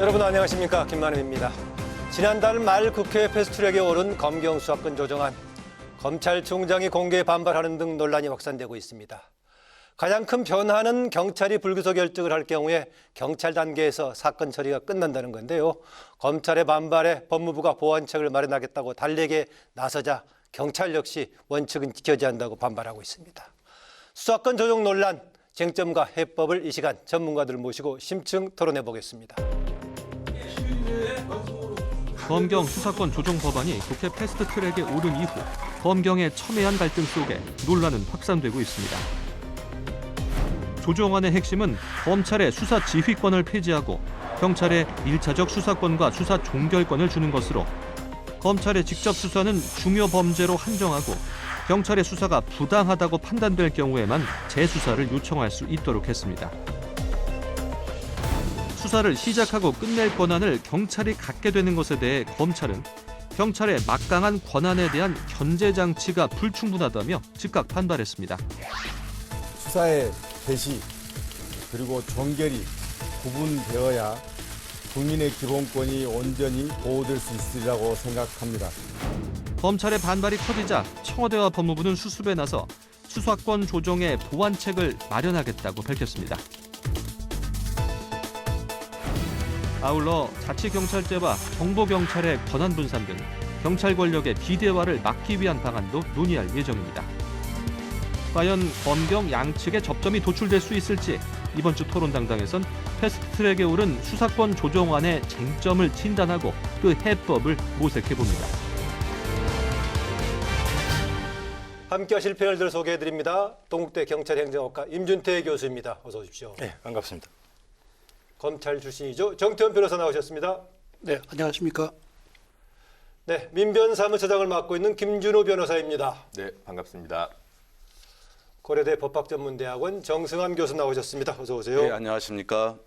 여러분 안녕하십니까, 김만음입니다. 지난달 말 국회 패스트트랙에 오른 검경 수사권 조정안, 검찰총장이 공개 반발하는 등 논란이 확산되고 있습니다. 가장 큰 변화는 경찰이 불구속 결정을 할 경우에 경찰 단계에서 사건 처리가 끝난다는 건데요. 검찰의 반발에 법무부가 보완책을 마련하겠다고 달리기에 나서자 경찰 역시 원칙은 지켜져야 한다고 반발하고 있습니다. 수사권 조정 논란, 쟁점과 해법을 이 시간 전문가들을 모시고 심층 토론해 보겠습니다. 검경 수사권 조정 법안이 국회 패스트트랙에 오른 이후 검경의 첨예한 갈등 속에 논란은 확산되고 있습니다. 조정안의 핵심은 검찰의 수사 지휘권을 폐지하고 경찰에 1차적 수사권과 수사 종결권을 주는 것으로 검찰의 직접 수사는 중요 범죄로 한정하고 경찰의 수사가 부당하다고 판단될 경우에만 재수사를 요청할 수 있도록 했습니다. 수사를 시작하고 끝낼 권한을 경찰이 갖게 되는 것에 대해 검찰은 경찰의 막강한 권한에 대한 견제 장치가 불충분하다며 즉각 반발했습니다. 수사의 개시 그리고 종결이 구분되어야 국민의 기본권이 온전히 보호될 수 있으리라고 생각합니다. 검찰의 반발이 커지자 청와대와 법무부는 수습에 나서 수사권 조정의 보완책을 마련하겠다고 밝혔습니다. 아울러 자치경찰제와 정보경찰의 권한 분산 등 경찰 권력의 비대화를 막기 위한 방안도 논의할 예정입니다. 과연 검경 양측의 접점이 도출될 수 있을지 이번 주 토론당당에선 패스트트랙에 오른 수사권 조정안의 쟁점을 진단하고 그 해법을 모색해봅니다. 함께 하실 패널들 소개해드립니다. 동국대 경찰행정학과 임준태 교수입니다. 어서 오십시오. 네, 반갑습니다. 검찰 출신이죠. 정태원 변호사 나오셨습니다. 네, 안녕하십니까. 네, 민변사무처장을 맡고 있는 김준호 변호사입니다. 네, 반갑습니다. 고려대 법학전문대학원 정승환 교수 나오셨습니다. 어서 오세요. 네, 안녕하십니까.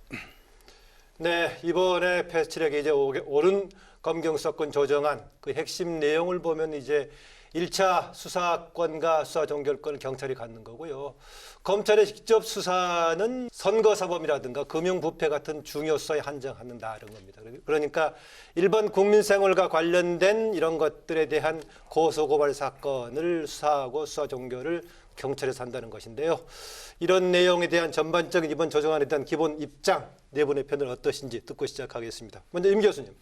네, 이번에 패스트트랙에 이제 오른 검경 수사권 조정안 그 핵심 내용을 보면 이제 1차 수사권과 수사 종결권을 경찰이 갖는 거고요. 검찰의 직접 수사는 선거사범이라든가 금융부패 같은 중요 수사에 한정한다 이런 겁니다. 그러니까 일반 국민생활과 관련된 이런 것들에 대한 고소고발 사건을 수사하고 수사 종결을 경찰에서 한다는 것인데요. 이런 내용에 대한 전반적인 이번 조정안에 대한 기본 입장, 네 분의 편을 어떠신지 듣고 시작하겠습니다. 먼저 임 교수님.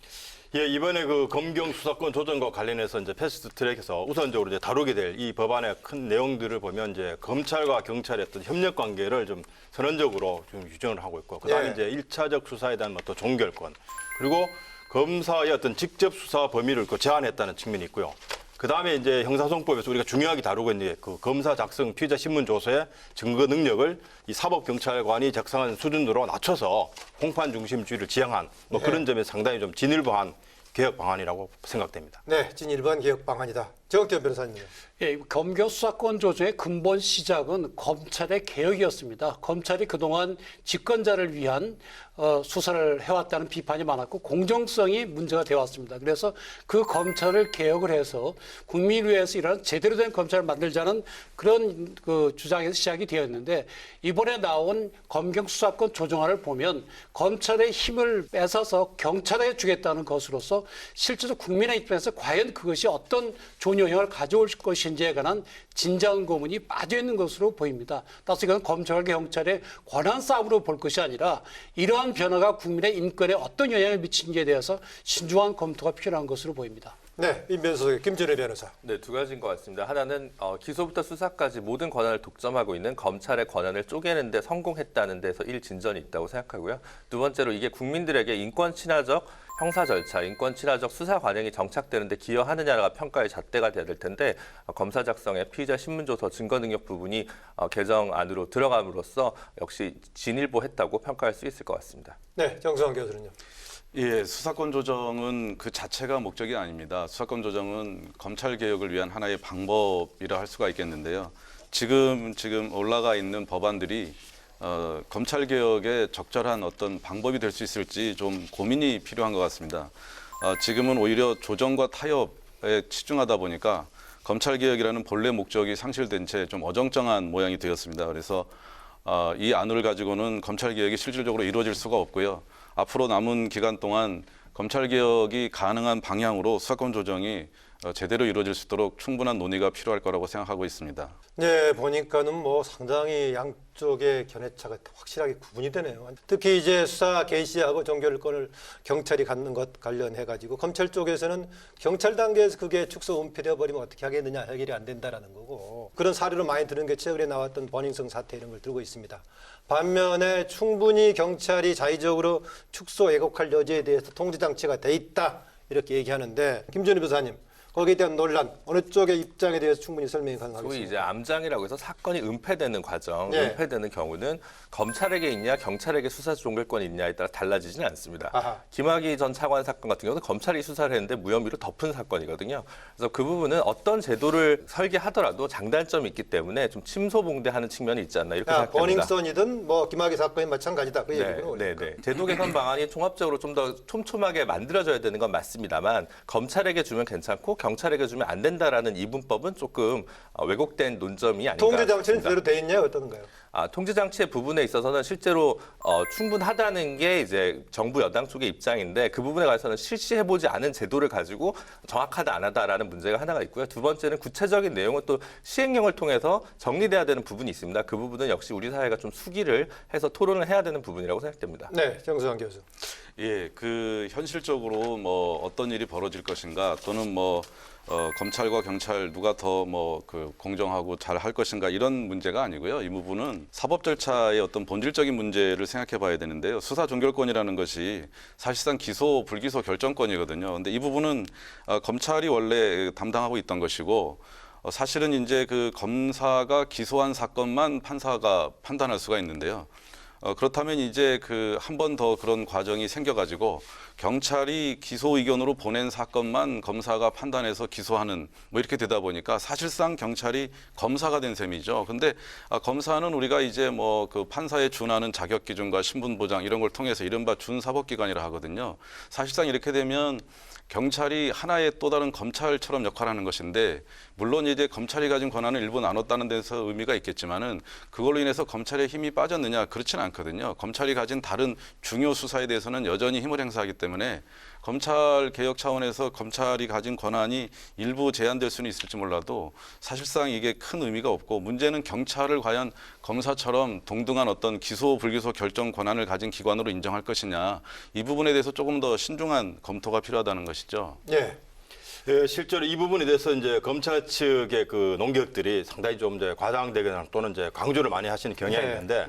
예, 이번에 그 검경 수사권 조정과 관련해서 이제 패스트트랙에서 우선적으로 이제 다루게 될 이 법안의 큰 내용들을 보면 이제 검찰과 경찰의 어떤 협력 관계를 좀 선언적으로 좀 규정을 하고 있고, 그다음에 예. 이제 1차적 수사에 대한 어떤 종결권, 그리고 검사의 어떤 직접 수사 범위를 제한했다는 측면이 있고요. 그다음에 이제 형사소송법에서 우리가 중요하게 다루고 있는 그 검사 작성 피의자 신문 조서의 증거 능력을 이 사법경찰관이 작성한 수준으로 낮춰서 공판 중심주의를 지향한 뭐 네. 그런 점에 상당히 좀 진일보한 개혁 방안이라고 생각됩니다. 네, 진일보한 개혁 방안이다. 정태원 변호사님. 예, 검경 수사권 조정의 근본 시작은 검찰의 개혁이었습니다. 검찰이 그동안 집권자를 위한 수사를 해왔다는 비판이 많았고 공정성이 문제가 되어왔습니다. 그래서 그 검찰을 개혁을 해서 국민을 위해서 이런 제대로 된 검찰을 만들자는 그런 그 주장에서 시작이 되었는데, 이번에 나온 검경 수사권 조정안을 보면 검찰의 힘을 뺏어서 경찰에 주겠다는 것으로서 실제로 국민의 입장에서 과연 그것이 어떤 좋은 영향을 가져올 것인지에 관한 진지한 고민이 빠져 있는 것으로 보입니다. 따라서 이건 검찰과 경찰의 권한 싸움으로 볼 것이 아니라 이러한 변화가 국민의 인권에 어떤 영향을 미치는지에 대해서 신중한 검토가 필요한 것으로 보입니다. 네, 임 변호사, 김준호 변호사. 네, 두 가지인 것 같습니다. 하나는 기소부터 수사까지 모든 권한을 독점하고 있는 검찰의 권한을 쪼개는 데 성공했다는 데서 진전이 있다고 생각하고요. 두 번째로 이게 국민들에게 인권 친화적 형사 절차, 인권 친화적 수사 관행이 정착되는 데 기여하느냐가 평가의 잣대가 돼야 될 텐데, 검사 작성의 피의자 신문조서 증거 능력 부분이 개정 안으로 들어감으로써 역시 진일보했다고 평가할 수 있을 것 같습니다. 네, 정승환 교수는요. 예, 수사권 조정은 그 자체가 목적이 아닙니다. 수사권 조정은 검찰 개혁을 위한 하나의 방법이라 할 수가 있겠는데요. 지금 올라가 있는 법안들이 검찰 개혁에 적절한 어떤 방법이 될 수 있을지 좀 고민이 필요한 것 같습니다. 지금은 오히려 조정과 타협에 치중하다 보니까 검찰 개혁이라는 본래 목적이 상실된 채 좀 어정쩡한 모양이 되었습니다. 그래서 이 안을 가지고는 검찰 개혁이 실질적으로 이루어질 수가 없고요. 앞으로 남은 기간 동안 검찰 개혁이 가능한 방향으로 수사권 조정이 제대로 이루어질 수 있도록 충분한 논의가 필요할 거라고 생각하고 있습니다. 네, 보니까는 뭐 상당히 양쪽의 견해차가 확실하게 구분이 되네요. 특히 이제 수사 개시하고 종결권을 경찰이 갖는 것 관련해 가지고 검찰 쪽에서는 경찰 단계에서 그게 축소 은폐되어 버리면 어떻게 하겠느냐, 해결이 안 된다라는 거고, 그런 사례로 많이 드는 게 최근에 나왔던 버닝썬 사태 이런 걸 들고 있습니다. 반면에 충분히 경찰이 자의적으로 축소 왜곡할 여지에 대해서 통제 장치가 돼 있다 이렇게 얘기하는데, 김준희 변호사님, 거기에 대한 논란, 어느 쪽의 입장에 대해서 충분히 설명이 소위 가능하겠습니다. 이제 암장이라고 해서 사건이 은폐되는 과정, 네. 은폐되는 경우는 검찰에게 있냐, 경찰에게 수사 종결권이 있냐에 따라 달라지지는 않습니다. 아하. 김학의 전 차관 사건 같은 경우는 검찰이 수사를 했는데 무혐의로 덮은 사건이거든요. 그래서 그 부분은 어떤 제도를 설계하더라도 장단점이 있기 때문에 좀 침소봉대하는 측면이 있지 않나 이렇게 생각합니다. 버닝썬이든 뭐 김학의 사건이 마찬가지다. 그 얘기군요. 네. 제도 개선 방안이 종합적으로 좀 더 촘촘하게 만들어져야 되는 건 맞습니다만 검찰에게 주면 괜찮고 경찰에게 주면 안 된다라는 이분법은 조금 왜곡된 논점이 아닌가 통제 장치는 싶습니다. 제대로 돼 있냐요, 어떤가요? 통제 장치의 부분에 있어서는 실제로 충분하다는 게 이제 정부 여당 쪽의 입장인데, 그 부분에 관해서는 실시해보지 않은 제도를 가지고 정확하다 안 하다라는 문제가 하나가 있고요. 두 번째는 구체적인 내용은 또 시행령을 통해서 정리돼야 되는 부분이 있습니다. 그 부분은 역시 우리 사회가 좀 수기를 해서 토론을 해야 되는 부분이라고 생각됩니다. 네, 정수환 교수. 예, 그 현실적으로 뭐 어떤 일이 벌어질 것인가, 또는 뭐 검찰과 경찰 누가 더 뭐 그 공정하고 잘 할 것인가, 이런 문제가 아니고요. 이 부분은 사법 절차의 어떤 본질적인 문제를 생각해 봐야 되는데요. 수사 종결권이라는 것이 사실상 기소 불기소 결정권이거든요. 근데 이 부분은 검찰이 원래 담당하고 있던 것이고, 사실은 이제 그 검사가 기소한 사건만 판사가 판단할 수가 있는데요. 그렇다면 이제 그 한 번 더 그런 과정이 생겨가지고 경찰이 기소 의견으로 보낸 사건만 검사가 판단해서 기소하는 뭐 이렇게 되다 보니까 사실상 경찰이 검사가 된 셈이죠. 근데 검사는 우리가 이제 뭐 그 판사에 준하는 자격 기준과 신분 보장 이런 걸 통해서 이른바 준사법기관이라 하거든요. 사실상 이렇게 되면 경찰이 하나의 또 다른 검찰처럼 역할하는 것인데, 물론 이제 검찰이 가진 권한을 일부 나눴다는 데서 의미가 있겠지만은 그걸로 인해서 검찰의 힘이 빠졌느냐, 그렇지는 않거든요. 검찰이 가진 다른 중요 수사에 대해서는 여전히 힘을 행사하기 때문에 검찰 개혁 차원에서 검찰이 가진 권한이 일부 제한될 수는 있을지 몰라도 사실상 이게 큰 의미가 없고, 문제는 경찰을 과연 검사처럼 동등한 어떤 기소 불기소 결정 권한을 가진 기관으로 인정할 것이냐, 이 부분에 대해서 조금 더 신중한 검토가 필요하다는 것이죠. 네. 예, 실제로 이 부분에 대해서 이제 검찰 측의 그 논객들이 상당히 좀 이제 과장되거나 또는 이제 강조를 많이 하시는 경향이 네. 있는데,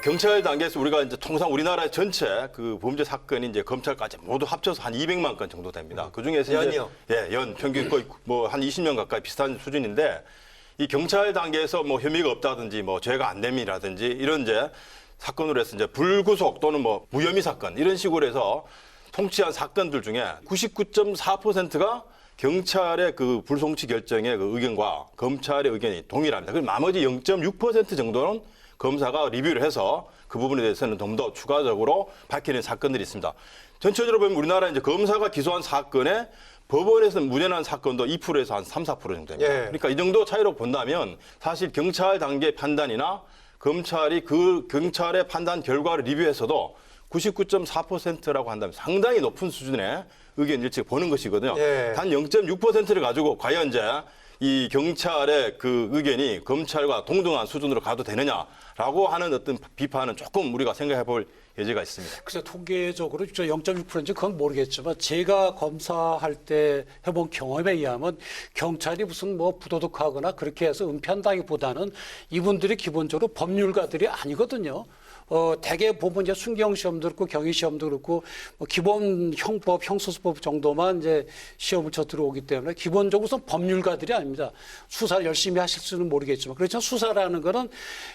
경찰 단계에서 우리가 이제 통상 우리나라 전체 그 범죄 사건이 이제 검찰까지 모두 합쳐서 한 200만 건 정도 됩니다. 그 중에서 연이요? 예, 연 평균 거의 뭐 한 20년 가까이 비슷한 수준인데, 이 경찰 단계에서 뭐 혐의가 없다든지 뭐 죄가 안 됨이라든지 이런 이제 사건으로 해서 이제 불구속 또는 뭐 무혐의 사건 이런 식으로 해서 통치한 사건들 중에 99.4%가 경찰의 그 불송치 결정의 그 의견과 검찰의 의견이 동일합니다. 그리고 나머지 0.6% 정도는 검사가 리뷰를 해서 그 부분에 대해서는 좀 더 추가적으로 밝히는 사건들이 있습니다. 전체적으로 보면 우리나라 이제 검사가 기소한 사건에 법원에서 무죄난 사건도 2%에서 한 3, 4% 정도 됩니다. 예. 그러니까 이 정도 차이로 본다면 사실 경찰 단계 판단이나 검찰이 그 경찰의 판단 결과를 리뷰해서도 99.4%라고 한다면 상당히 높은 수준의 의견 일치를 보는 것이거든요. 예. 단 0.6%를 가지고 과연 이제 이 경찰의 그 의견이 검찰과 동등한 수준으로 가도 되느냐라고 하는 어떤 비판은 조금 우리가 생각해 볼 여지가 있습니다. 그래서 통계적으로 0.6%인지 그건 모르겠지만, 제가 검사할 때 해본 경험에 의하면 경찰이 무슨 뭐 부도덕하거나 그렇게 해서 은폐한다기보다는 이분들이 기본적으로 법률가들이 아니거든요. 대개 보면 이제 순경 시험도 그렇고 경위 시험도 그렇고 뭐 기본 형법, 형소수법 정도만 이제 시험을 쳐 들어오기 때문에 기본적으로는 법률가들이 아닙니다. 수사를 열심히 하실 수는 모르겠지만, 그렇지만 수사라는 거는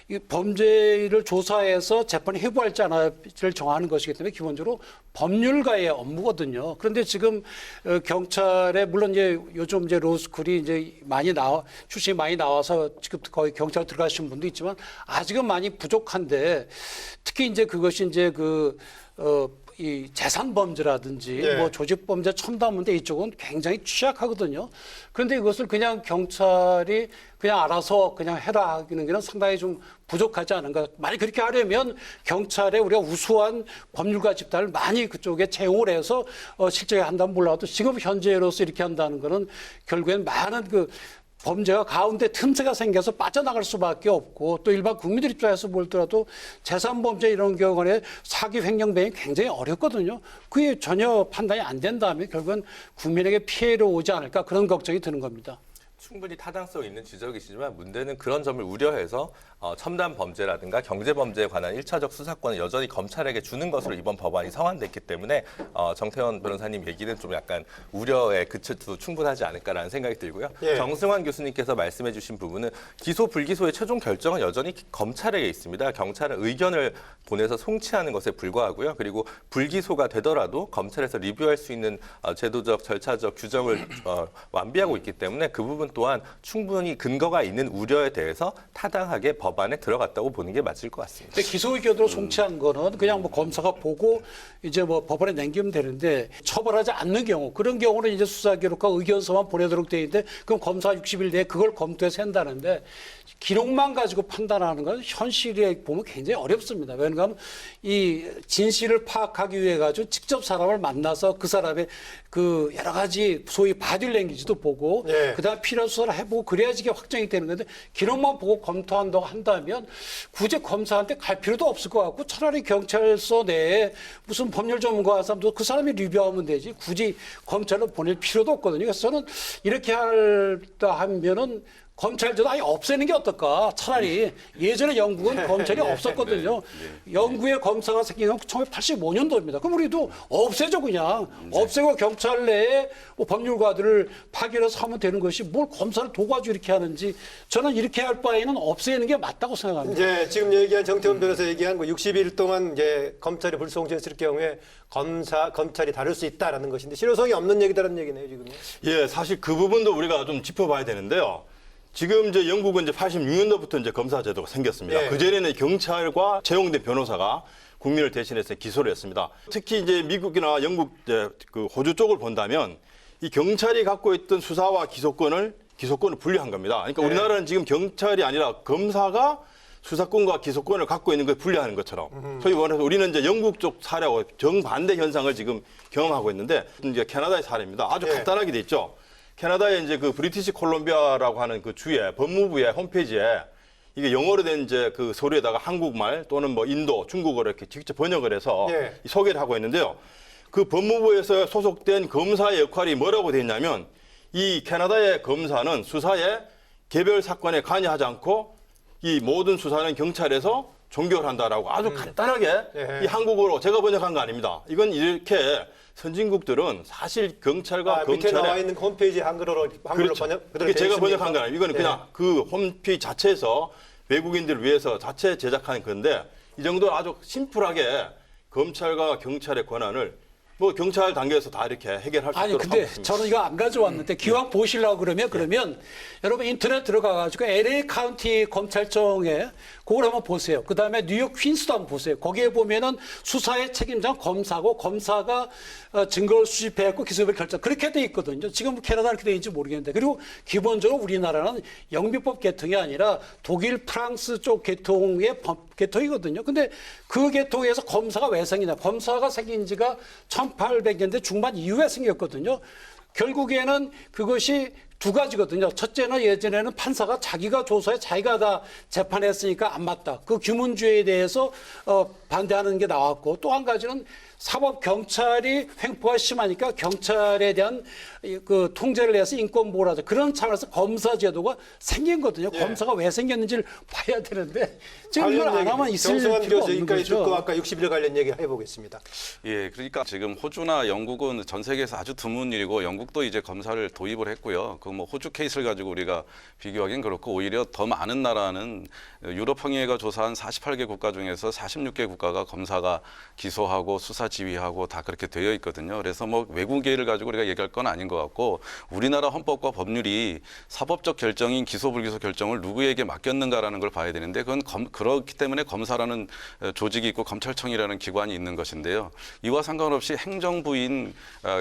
이 범죄를 조사해서 재판에 회부할지 안 할지를 정하는 것이기 때문에 기본적으로 법률가의 업무거든요. 그런데 지금 경찰에 물론 이제 요즘 이제 로스쿨이 이제 출신이 많이 나와서 지금 거의 경찰 들어가신 분도 있지만 아직은 많이 부족한데, 특히 이제 그것이 이제 이 재산 범죄라든지 예. 뭐 조직 범죄, 첨단 범죄 이쪽은 굉장히 취약하거든요. 그런데 이것을 그냥 경찰이 그냥 알아서 그냥 해라 하는 게 상당히 좀 부족하지 않은가. 만약 그렇게 하려면 경찰에 우리가 우수한 법률가 집단을 많이 그쪽에 채용을 해서 실제 한다면 몰라도 지금 현재로서 이렇게 한다는 거는 결국엔 많은 그 범죄가 가운데 틈새가 생겨서 빠져나갈 수밖에 없고 또 일반 국민들 입장에서 보더라도 재산범죄 이런 경우에 사기 횡령배이 굉장히 어렵거든요. 그게 전혀 판단이 안 된다면 결국은 국민에게 피해를 오지 않을까 그런 걱정이 드는 겁니다. 충분히 타당성 있는 지적이시지만 문제는 그런 점을 우려해서 첨단 범죄라든가 경제 범죄에 관한 1차적 수사권을 여전히 검찰에게 주는 것으로 이번 법안이 성안됐기 때문에 정태원 변호사님 얘기는 좀 약간 우려에 그쳐도 충분하지 않을까라는 생각이 들고요. 예. 정승환 교수님께서 말씀해 주신 부분은 기소 불기소의 최종 결정은 여전히 검찰에게 있습니다. 경찰은 의견을 보내서 송치하는 것에 불과하고요. 그리고 불기소가 되더라도 검찰에서 리뷰할 수 있는 제도적 절차적 규정을 완비하고 있기 때문에 그 부분 또한 충분히 근거가 있는 우려에 대해서 타당하게 법안에 들어갔다고 보는 게 맞을 것 같습니다. 근데 기소 의견으로 송치한 거는 그냥 뭐 검사가 보고 이제 뭐 법원에 남기면 되는데 처벌하지 않는 경우 그런 경우는 이제 수사 기록과 의견서만 보내도록 돼 있는데 그럼 검사 60일 내에 그걸 검토해서 한다는데 기록만 가지고 판단하는 건 현실에 보면 굉장히 어렵습니다. 왜냐하면 이 진실을 파악하기 위해 가지고 직접 사람을 만나서 그 사람의 그 여러 가지 소위 바디랭귀지도 보고 예. 그다음 필요한 수사를 해보고 그래야지 이게 확정이 되는 건데 기록만 보고 검토한다고 한다면 굳이 검사한테 갈 필요도 없을 것 같고 차라리 경찰서 내에 무슨 법률 전문가 사람도 그 사람이 리뷰하면 되지 굳이 검찰로 보낼 필요도 없거든요. 그래서 저는 이렇게 할다 하면은 검찰제도 아예 없애는 게 어떨까? 차라리 예전에 영국은 검찰이 없었거든요. 영국의 검사가 생긴 건 1985년도입니다. 그럼 우리도 없애죠 그냥. 없애고 경찰 내에 뭐 법률가들을 파견해서 하면 되는 것이 뭘 검사를 도와주 이렇게 하는지 저는 이렇게 할 바에는 없애는 게 맞다고 생각합니다. 이제 지금 얘기한 정태원 변호사 얘기한 거 60일 동안 이제 검찰이 불송치했을 경우에 검찰이 다룰 수 있다라는 것인데 실효성이 없는 얘기다라는 얘기네요 지금. 예, 사실 그 부분도 우리가 좀 짚어봐야 되는데요. 지금 이제 영국은 이제 86년도부터 이제 검사 제도가 생겼습니다. 예. 그 전에는 경찰과 채용된 변호사가 국민을 대신해서 기소를 했습니다. 특히 이제 미국이나 영국, 이제 그 호주 쪽을 본다면 이 경찰이 갖고 있던 수사와 기소권을 분리한 겁니다. 그러니까 예. 우리나라는 지금 경찰이 아니라 검사가 수사권과 기소권을 갖고 있는 걸 분리하는 것처럼 소위 말해서 우리는 이제 영국 쪽 사례하고 정반대 현상을 지금 경험하고 있는데 이제 캐나다의 사례입니다. 아주 예. 간단하게 돼 있죠. 캐나다의 이제 그 브리티시 콜롬비아라고 하는 그 주에 법무부의 홈페이지에 이게 영어로 된 이제 그 서류에다가 한국말 또는 뭐 인도, 중국어로 이렇게 직접 번역을 해서 예. 소개를 하고 있는데요. 그 법무부에서 소속된 검사의 역할이 뭐라고 되어 있냐면 이 캐나다의 검사는 수사에 개별 사건에 관여하지 않고 이 모든 수사는 경찰에서 종결한다라고 아주 간단하게 예. 이 한국어로 제가 번역한 거 아닙니다. 이건 이렇게 선진국들은 사실 경찰과 밑에 나와 검찰의 있는 홈페이지 한글로 그렇죠. 번역. 그게 제가 번역한 거 아니에요. 이건 예. 그냥 그 홈페이지 자체에서 외국인들을 위해서 자체 제작한 건데 이 정도로 아주 심플하게 검찰과 경찰의 권한을 뭐 경찰 단계에서 다 이렇게 해결할 수 아니 있도록 근데 하고 있습니다. 저는 이거 안 가져왔는데 기왕 보시려고 그러면 여러분 인터넷 들어가가지고 LA 카운티 검찰청에 그걸 한번 보세요. 그 다음에 뉴욕 퀸스도 한번 보세요. 거기에 보면은 수사의 책임자는 검사고 검사가 증거를 수집해갖고 기소를 결정 그렇게 돼 있거든요. 지금 캐나다 이렇게 돼 있는지 모르겠는데 그리고 기본적으로 우리나라는 영미법 계통이 아니라 독일, 프랑스 쪽 계통의 법 계통이거든요. 근데 그 계통에서 검사가 왜 생기냐? 검사가 생긴 지가 1800년대 중반 이후에 생겼거든요. 결국에는 그것이 두 가지거든요. 첫째는 예전에는 판사가 자기가 조사해 자기가 다 재판했으니까 안 맞다. 그 규문주의에 대해서 반대하는 게 나왔고 또 한 가지는 사법 경찰이 횡포가 심하니까 경찰에 대한 그 통제를 해서 인권 보호를 하자. 그런 차원에서 검사 제도가 생긴 거거든요. 예. 검사가 왜 생겼는지를 봐야 되는데 지금 이걸 안 하면 있을 정승환 필요가 교수 없는 여기까지 듣고 거죠. 아까 60일 관련 얘기 해보겠습니다. 예, 그러니까 지금 호주나 영국은 전 세계에서 아주 드문 일이고 영국도 이제 검사를 도입을 했고요. 그렇고 뭐 호주 케이스를 가지고 우리가 비교하기는 그렇고 오히려 더 많은 나라는 유럽 형의회가 조사한 48개 국가 중에서 46개 국가가 검사가 기소하고 수사 지휘하고 다 그렇게 되어 있거든요. 그래서 뭐 외국계를 가지고 우리가 얘기할 건 아닌 것 같고 우리나라 헌법과 법률이 사법적 결정인 기소 불기소 결정을 누구에게 맡겼는가라는 걸 봐야 되는데 그건 그렇기 때문에 검사라는 조직이 있고 검찰청이라는 기관이 있는 것인데요. 이와 상관없이 행정부인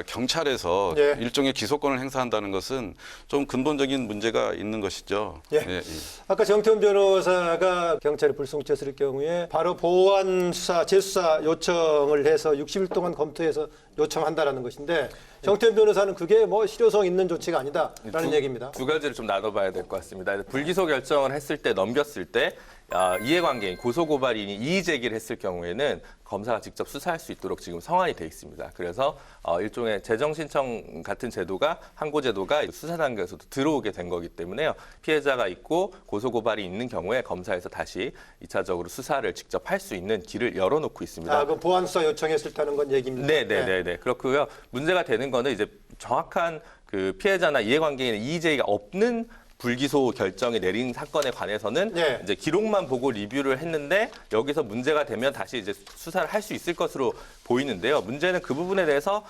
경찰에서 예. 일종의 기소권을 행사한다는 것은 좀 근본적인 문제가 있는 것이죠. 예. 아까 정태훈 변호사가 경찰에 불송치했을 경우에 바로 보완 수사, 재수사 요청을 해서 60일 동안 검토해서 요청한다라는 것인데 정태훈 변호사는 그게 뭐 실효성 있는 조치가 아니다라는 얘기입니다. 두 가지를 좀 나눠봐야 될 것 같습니다. 불기소 결정을 했을 때 넘겼을 때 이해관계인 고소고발인이 이의 제기를 했을 경우에는 검사가 직접 수사할 수 있도록 지금 성안이 돼 있습니다. 그래서 일종의 재정신청 같은 제도가 항고제도가 수사 단계에서도 들어오게 된 거기 때문에요. 피해자가 있고 고소고발이 있는 경우에 검사에서 다시 2차적으로 수사를 직접 할 수 있는 길을 열어놓고 있습니다. 아, 그 보완 수사 요청했을 때는 건 얘기입니다. 네. 그렇고요. 문제가 되는 거는 이제 정확한 그 피해자나 이해관계인의 이의 제기가 없는 불기소 결정이 내린 사건에 관해서는 네. 이제 기록만 보고 리뷰를 했는데 여기서 문제가 되면 다시 이제 수사를 할 수 있을 것으로 보이는데요. 문제는 그 부분에 대해서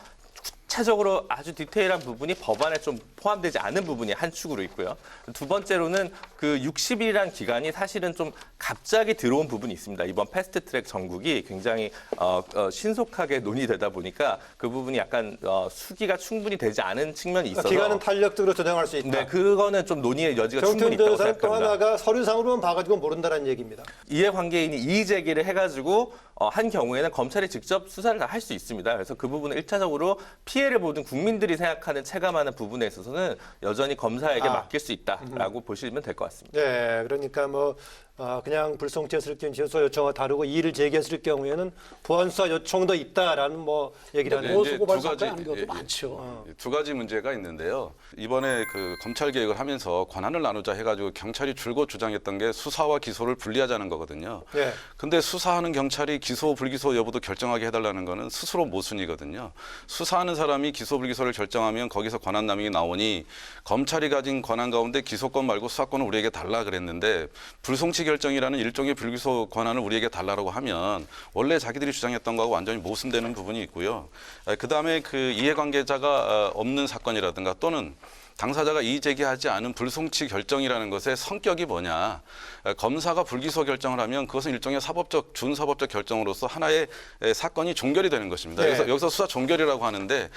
구체적으로 아주 디테일한 부분이 법안에 좀 포함되지 않은 부분이 한 축으로 있고요. 두 번째로는 그 60일이란 기간이 사실은 좀 갑자기 들어온 부분이 있습니다. 이번 패스트트랙 전국이 굉장히 신속하게 논의되다 보니까 그 부분이 약간 수기가 충분히 되지 않은 측면이 있어서 기간은 탄력적으로 조정할 수 있다. 네, 그거는 좀 논의의 여지가 정태훈 충분히 있다고 변호사는 또 생각합니다. 하나가 서류상으로만 봐가지고 모른다는 얘기입니다. 이해관계인이 이의 제기를 해가지고 한 경우에는 검찰이 직접 수사를 다 할 수 있습니다. 그래서 그 부분은 1차적으로 피해를 보는 국민들이 생각하는 체감하는 부분에 있어서는 여전히 검사에게 맡길 수 있다라고 보시면 될 것 같습니다. 네, 그러니까 뭐 그냥 불송치했을 경우 재수사 요청과 다르고 이의를 제기했을 경우에는 보완 수사 요청도 있다라는 뭐 얘기를 네, 하네요. 이제 고소고발 두 가지, 사건이 아닌 경우도 예, 많죠. 두 가지 문제가 있는데요. 이번에 그 검찰 개혁을 하면서 권한을 나누자 해가지고 경찰이 줄곧 주장했던 게 수사와 기소를 분리하자는 거거든요. 네. 근데 수사하는 경찰이 기소 불기소 여부도 결정하게 해달라는 거는 스스로 모순이거든요. 수사하는 사람이 기소 불기소를 결정하면 거기서 권한 남용이 나오니 검찰이 가진 권한 가운데 기소권 말고 수사권을 우리에게 달라 그랬는데 불송치 결정이라는 일종의 불기소 권한을 우리에게 달라고 하면 원래 자기들이 주장했던 거하고 완전히 모순되는 부분이 있고요. 그다음에 그 이해관계자가 없는 사건이라든가 또는 당사자가 이의 제기하지 않은 불송치 결정이라는 것의 성격이 뭐냐. 검사가 불기소 결정을 하면 그것은 일종의 사법적, 준사법적 결정으로서 하나의 사건이 종결이 되는 것입니다. 네. 그래서 여기서 수사 종결이라고 하는데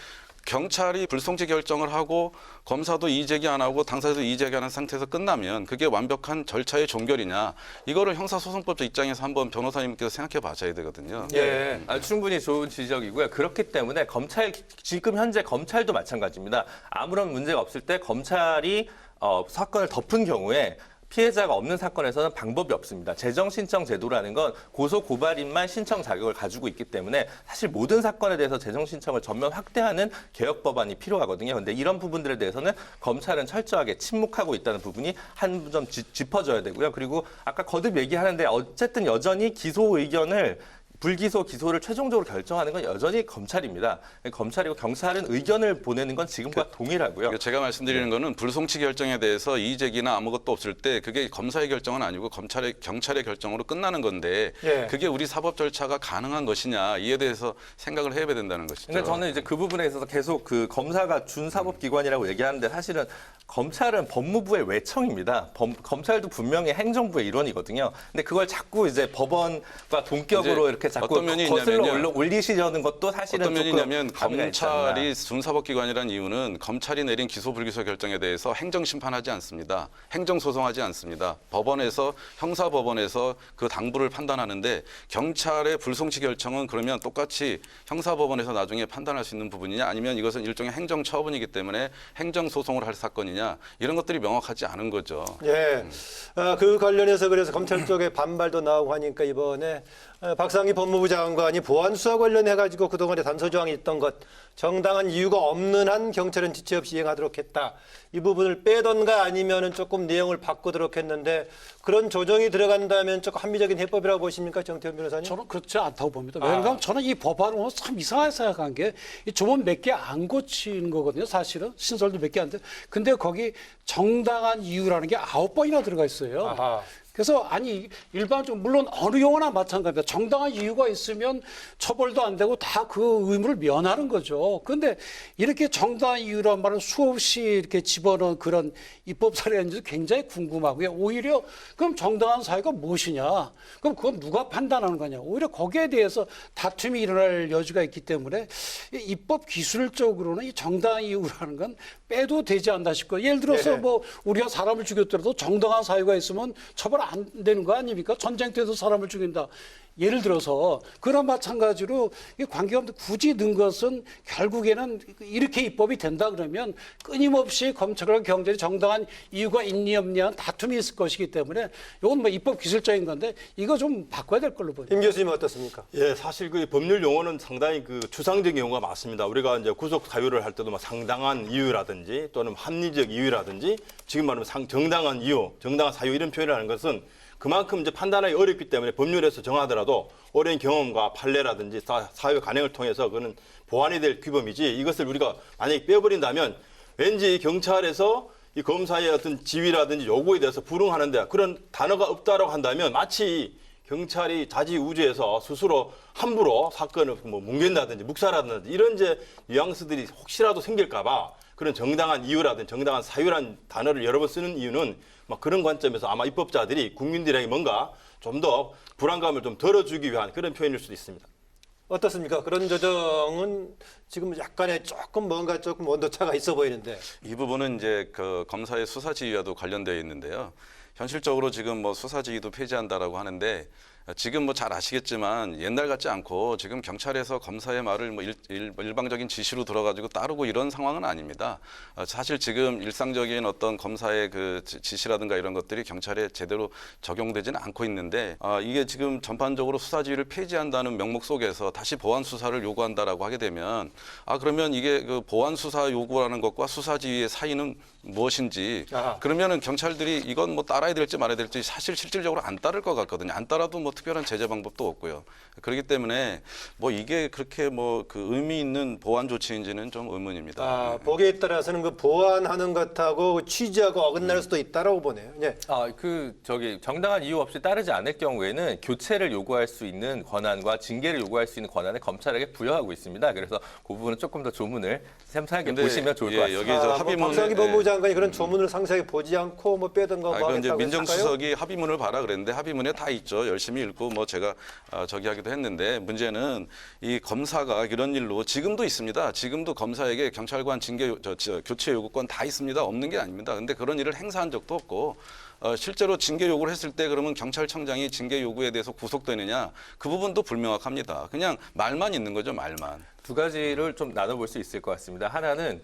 경찰이 불송치 결정을 하고 검사도 이의 제기 안 하고 당사자도 이의 제기하는 상태에서 끝나면 그게 완벽한 절차의 종결이냐. 이거를 형사소송법적 입장에서 한번 변호사님께서 생각해 봐셔야 되거든요. 예. 충분히 좋은 지적이고요. 그렇기 때문에 지금 현재 검찰도 마찬가지입니다. 아무런 문제가 없을 때 검찰이 사건을 덮은 경우에 피해자가 없는 사건에서는 방법이 없습니다. 재정신청 제도라는 건 고소고발인만 신청 자격을 가지고 있기 때문에 사실 모든 사건에 대해서 재정신청을 전면 확대하는 개혁 법안이 필요하거든요. 그런데 이런 부분들에 대해서는 검찰은 철저하게 침묵하고 있다는 부분이 한 점 짚어줘야 되고요. 그리고 아까 거듭 얘기하는데 어쨌든 여전히 기소 의견을 불기소, 기소를 최종적으로 결정하는 건 여전히 검찰입니다. 검찰이고 경찰은 의견을 보내는 건 지금과 동일하고요. 그러니까 제가 말씀드리는 거는 불송치 결정에 대해서 이의 제기나 아무것도 없을 때 그게 검사의 결정은 아니고 경찰의 결정으로 끝나는 건데 예. 그게 우리 사법 절차가 가능한 것이냐 이에 대해서 생각을 해야 된다는 것이죠. 근데 저는 이제 그 부분에 있어서 계속 그 검사가 준사법기관이라고 얘기하는데 사실은 검찰은 법무부의 외청입니다. 검찰도 분명히 행정부의 일원이거든요. 근데 그걸 자꾸 이제 법원과 동격으로 이렇게 자꾸 어떤 면이 거슬러 있냐면요. 올리시려는 것도 사실은 어떤 면이 조금 있냐면 함의가 있지 않나. 검찰이 준사법기관이라는 이유는 검찰이 내린 기소 불기소 결정에 대해서 행정심판하지 않습니다. 행정소송하지 않습니다. 법원에서 형사법원에서 그 당부를 판단하는데 경찰의 불송치 결정은 그러면 똑같이 형사법원에서 나중에 판단할 수 있는 부분이냐 아니면 이것은 일종의 행정처분이기 때문에 행정소송을 할 사건이냐 이런 것들이 명확하지 않은 거죠. 예. 그 관련해서 그래서 검찰 쪽에 반발도 나오고 하니까 이번에 박상기 법무부 장관이 보안 수사 관련해 가지고 그동안에 단서 조항이 있던 것 정당한 이유가 없는 한 경찰은 지체 없이 이행하도록 했다. 이 부분을 빼던가 아니면은 조금 내용을 바꾸도록 했는데 그런 조정이 들어간다면 조금 합리적인 해법이라고 보십니까, 정태훈 변호사님? 저는 그렇지 않다고 봅니다. 왜냐하면 저는 이 법안을 보면 참 이상하게 생각한 게 이 조문 몇 개 안 고치는 거거든요. 사실은 신설도 몇 개 안 돼. 근데 거기 정당한 이유라는 게 9번이나 들어가 있어요. 아하. 그래서 아니 일반적으로 물론 어느 용어나 마찬가지입니다. 정당한 이유가 있으면 처벌도 안 되고 다 그 의무를 면하는 거죠. 그런데 이렇게 정당한 이유란 말을 수없이 이렇게 집어넣은 그런 입법 사례인지 굉장히 궁금하고요. 오히려 그럼 정당한 사유가 무엇이냐? 그럼 그건 누가 판단하는 거냐? 오히려 거기에 대해서 다툼이 일어날 여지가 있기 때문에 이 입법 기술적으로는 이 정당한 이유라는 건 빼도 되지 않나 싶고 예를 들어서 네. 뭐 우리가 사람을 죽였더라도 정당한 사유가 있으면 처벌 안 되는 거 아닙니까? 전쟁 때도 사람을 죽인다. 예를 들어서 그런 마찬가지로 이 관계가 없는데 굳이 넣은 것은 결국에는 이렇게 입법이 된다 그러면 끊임없이 검찰과 경찰이 정당한 이유가 있니 없냐 다툼이 있을 것이기 때문에 이건 뭐 입법 기술적인 건데 이거 좀 바꿔야 될 걸로 보입니다. 임 교수님 어떻습니까? 예, 사실 그 법률 용어는 상당히 그 추상적인 용어가 많습니다. 우리가 이제 구속 사유를 할 때도 뭐 상당한 이유라든지 또는 합리적 이유라든지 지금 말하면 정당한 이유, 정당한 사유 이런 표현을 하는 것은 그만큼 이제 판단하기 어렵기 때문에 법률에서 정하더라도 오랜 경험과 판례라든지 사회 관행을 통해서 그는 보완이 될 규범이지 이것을 우리가 만약에 빼버린다면 왠지 경찰에서 이 검사의 어떤 지위라든지 요구에 대해서 불응하는데 그런 단어가 없다라고 한다면 마치 경찰이 자지우지해서 스스로 함부로 사건을 뭐 뭉갠다든지 묵살하든지 이런 이제 뉘앙스들이 혹시라도 생길까봐 그런 정당한 이유라든지 정당한 사유라는 단어를 여러 번 쓰는 이유는 막 그런 관점에서 아마 입법자들이 국민들에게 뭔가 좀 더 불안감을 좀 덜어주기 위한 그런 표현일 수도 있습니다. 어떻습니까? 그런 조정은 지금 약간의 조금 뭔가 조금 온도차가 있어 보이는데. 이 부분은 이제 그 검사의 수사 지휘와도 관련되어 있는데요. 현실적으로 지금 뭐 수사 지휘도 폐지한다라고 하는데 지금 뭐 잘 아시겠지만 옛날 같지 않고 지금 경찰에서 검사의 말을 뭐 일방적인 지시로 들어가지고 따르고 이런 상황은 아닙니다. 사실 지금 일상적인 어떤 검사의 그 지시라든가 이런 것들이 경찰에 제대로 적용되지는 않고 있는데 이게 지금 전반적으로 수사 지휘를 폐지한다는 명목 속에서 다시 보완 수사를 요구한다라고 하게 되면 그러면 이게 그 보완 수사 요구라는 것과 수사 지휘의 사이는 무엇인지 아하. 그러면은 경찰들이 이건 뭐 따라야 될지 말아야 될지 사실 실질적으로 안 따를 것 같거든요. 안 따라도 뭐 특별한 제재 방법도 없고요. 그렇기 때문에 뭐 이게 그렇게 뭐 그 의미 있는 보완 조치인지는 좀 의문입니다. 보기에 따라서는 그 보완하는 것하고 취지하고 어긋날 수도 있다라고 보네요. 예. 정당한 이유 없이 따르지 않을 경우에는 교체를 요구할 수 있는 권한과 징계를 요구할 수 있는 권한을 검찰에게 부여하고 있습니다. 그래서 그 부분은 조금 더 조문을 샘솟게 보시면 좋을 것 같습니다. 여기서 박상기 법무부 장관이 그런 조문을 상세하게 보지 않고 뭐 빼든가 뭐 이건 이제 하겠다고 민정수석이 합의문을 봐라 그랬는데 합의문에 다 있죠. 열심히 읽고 뭐 제가 저기 하기도 했는데 문제는 이 검사가 이런 일로 지금도 있습니다. 지금도 검사에게 경찰관 징계 교체 요구권 다 있습니다. 없는 게 아닙니다. 근데 그런 일을 행사한 적도 없고 실제로 징계 요구를 했을 때 그러면 경찰청장이 징계 요구에 대해서 구속되느냐 그 부분도 불명확합니다. 그냥 말만 있는 거죠, 말만. 두 가지를 좀 나눠볼 수 있을 것 같습니다. 하나는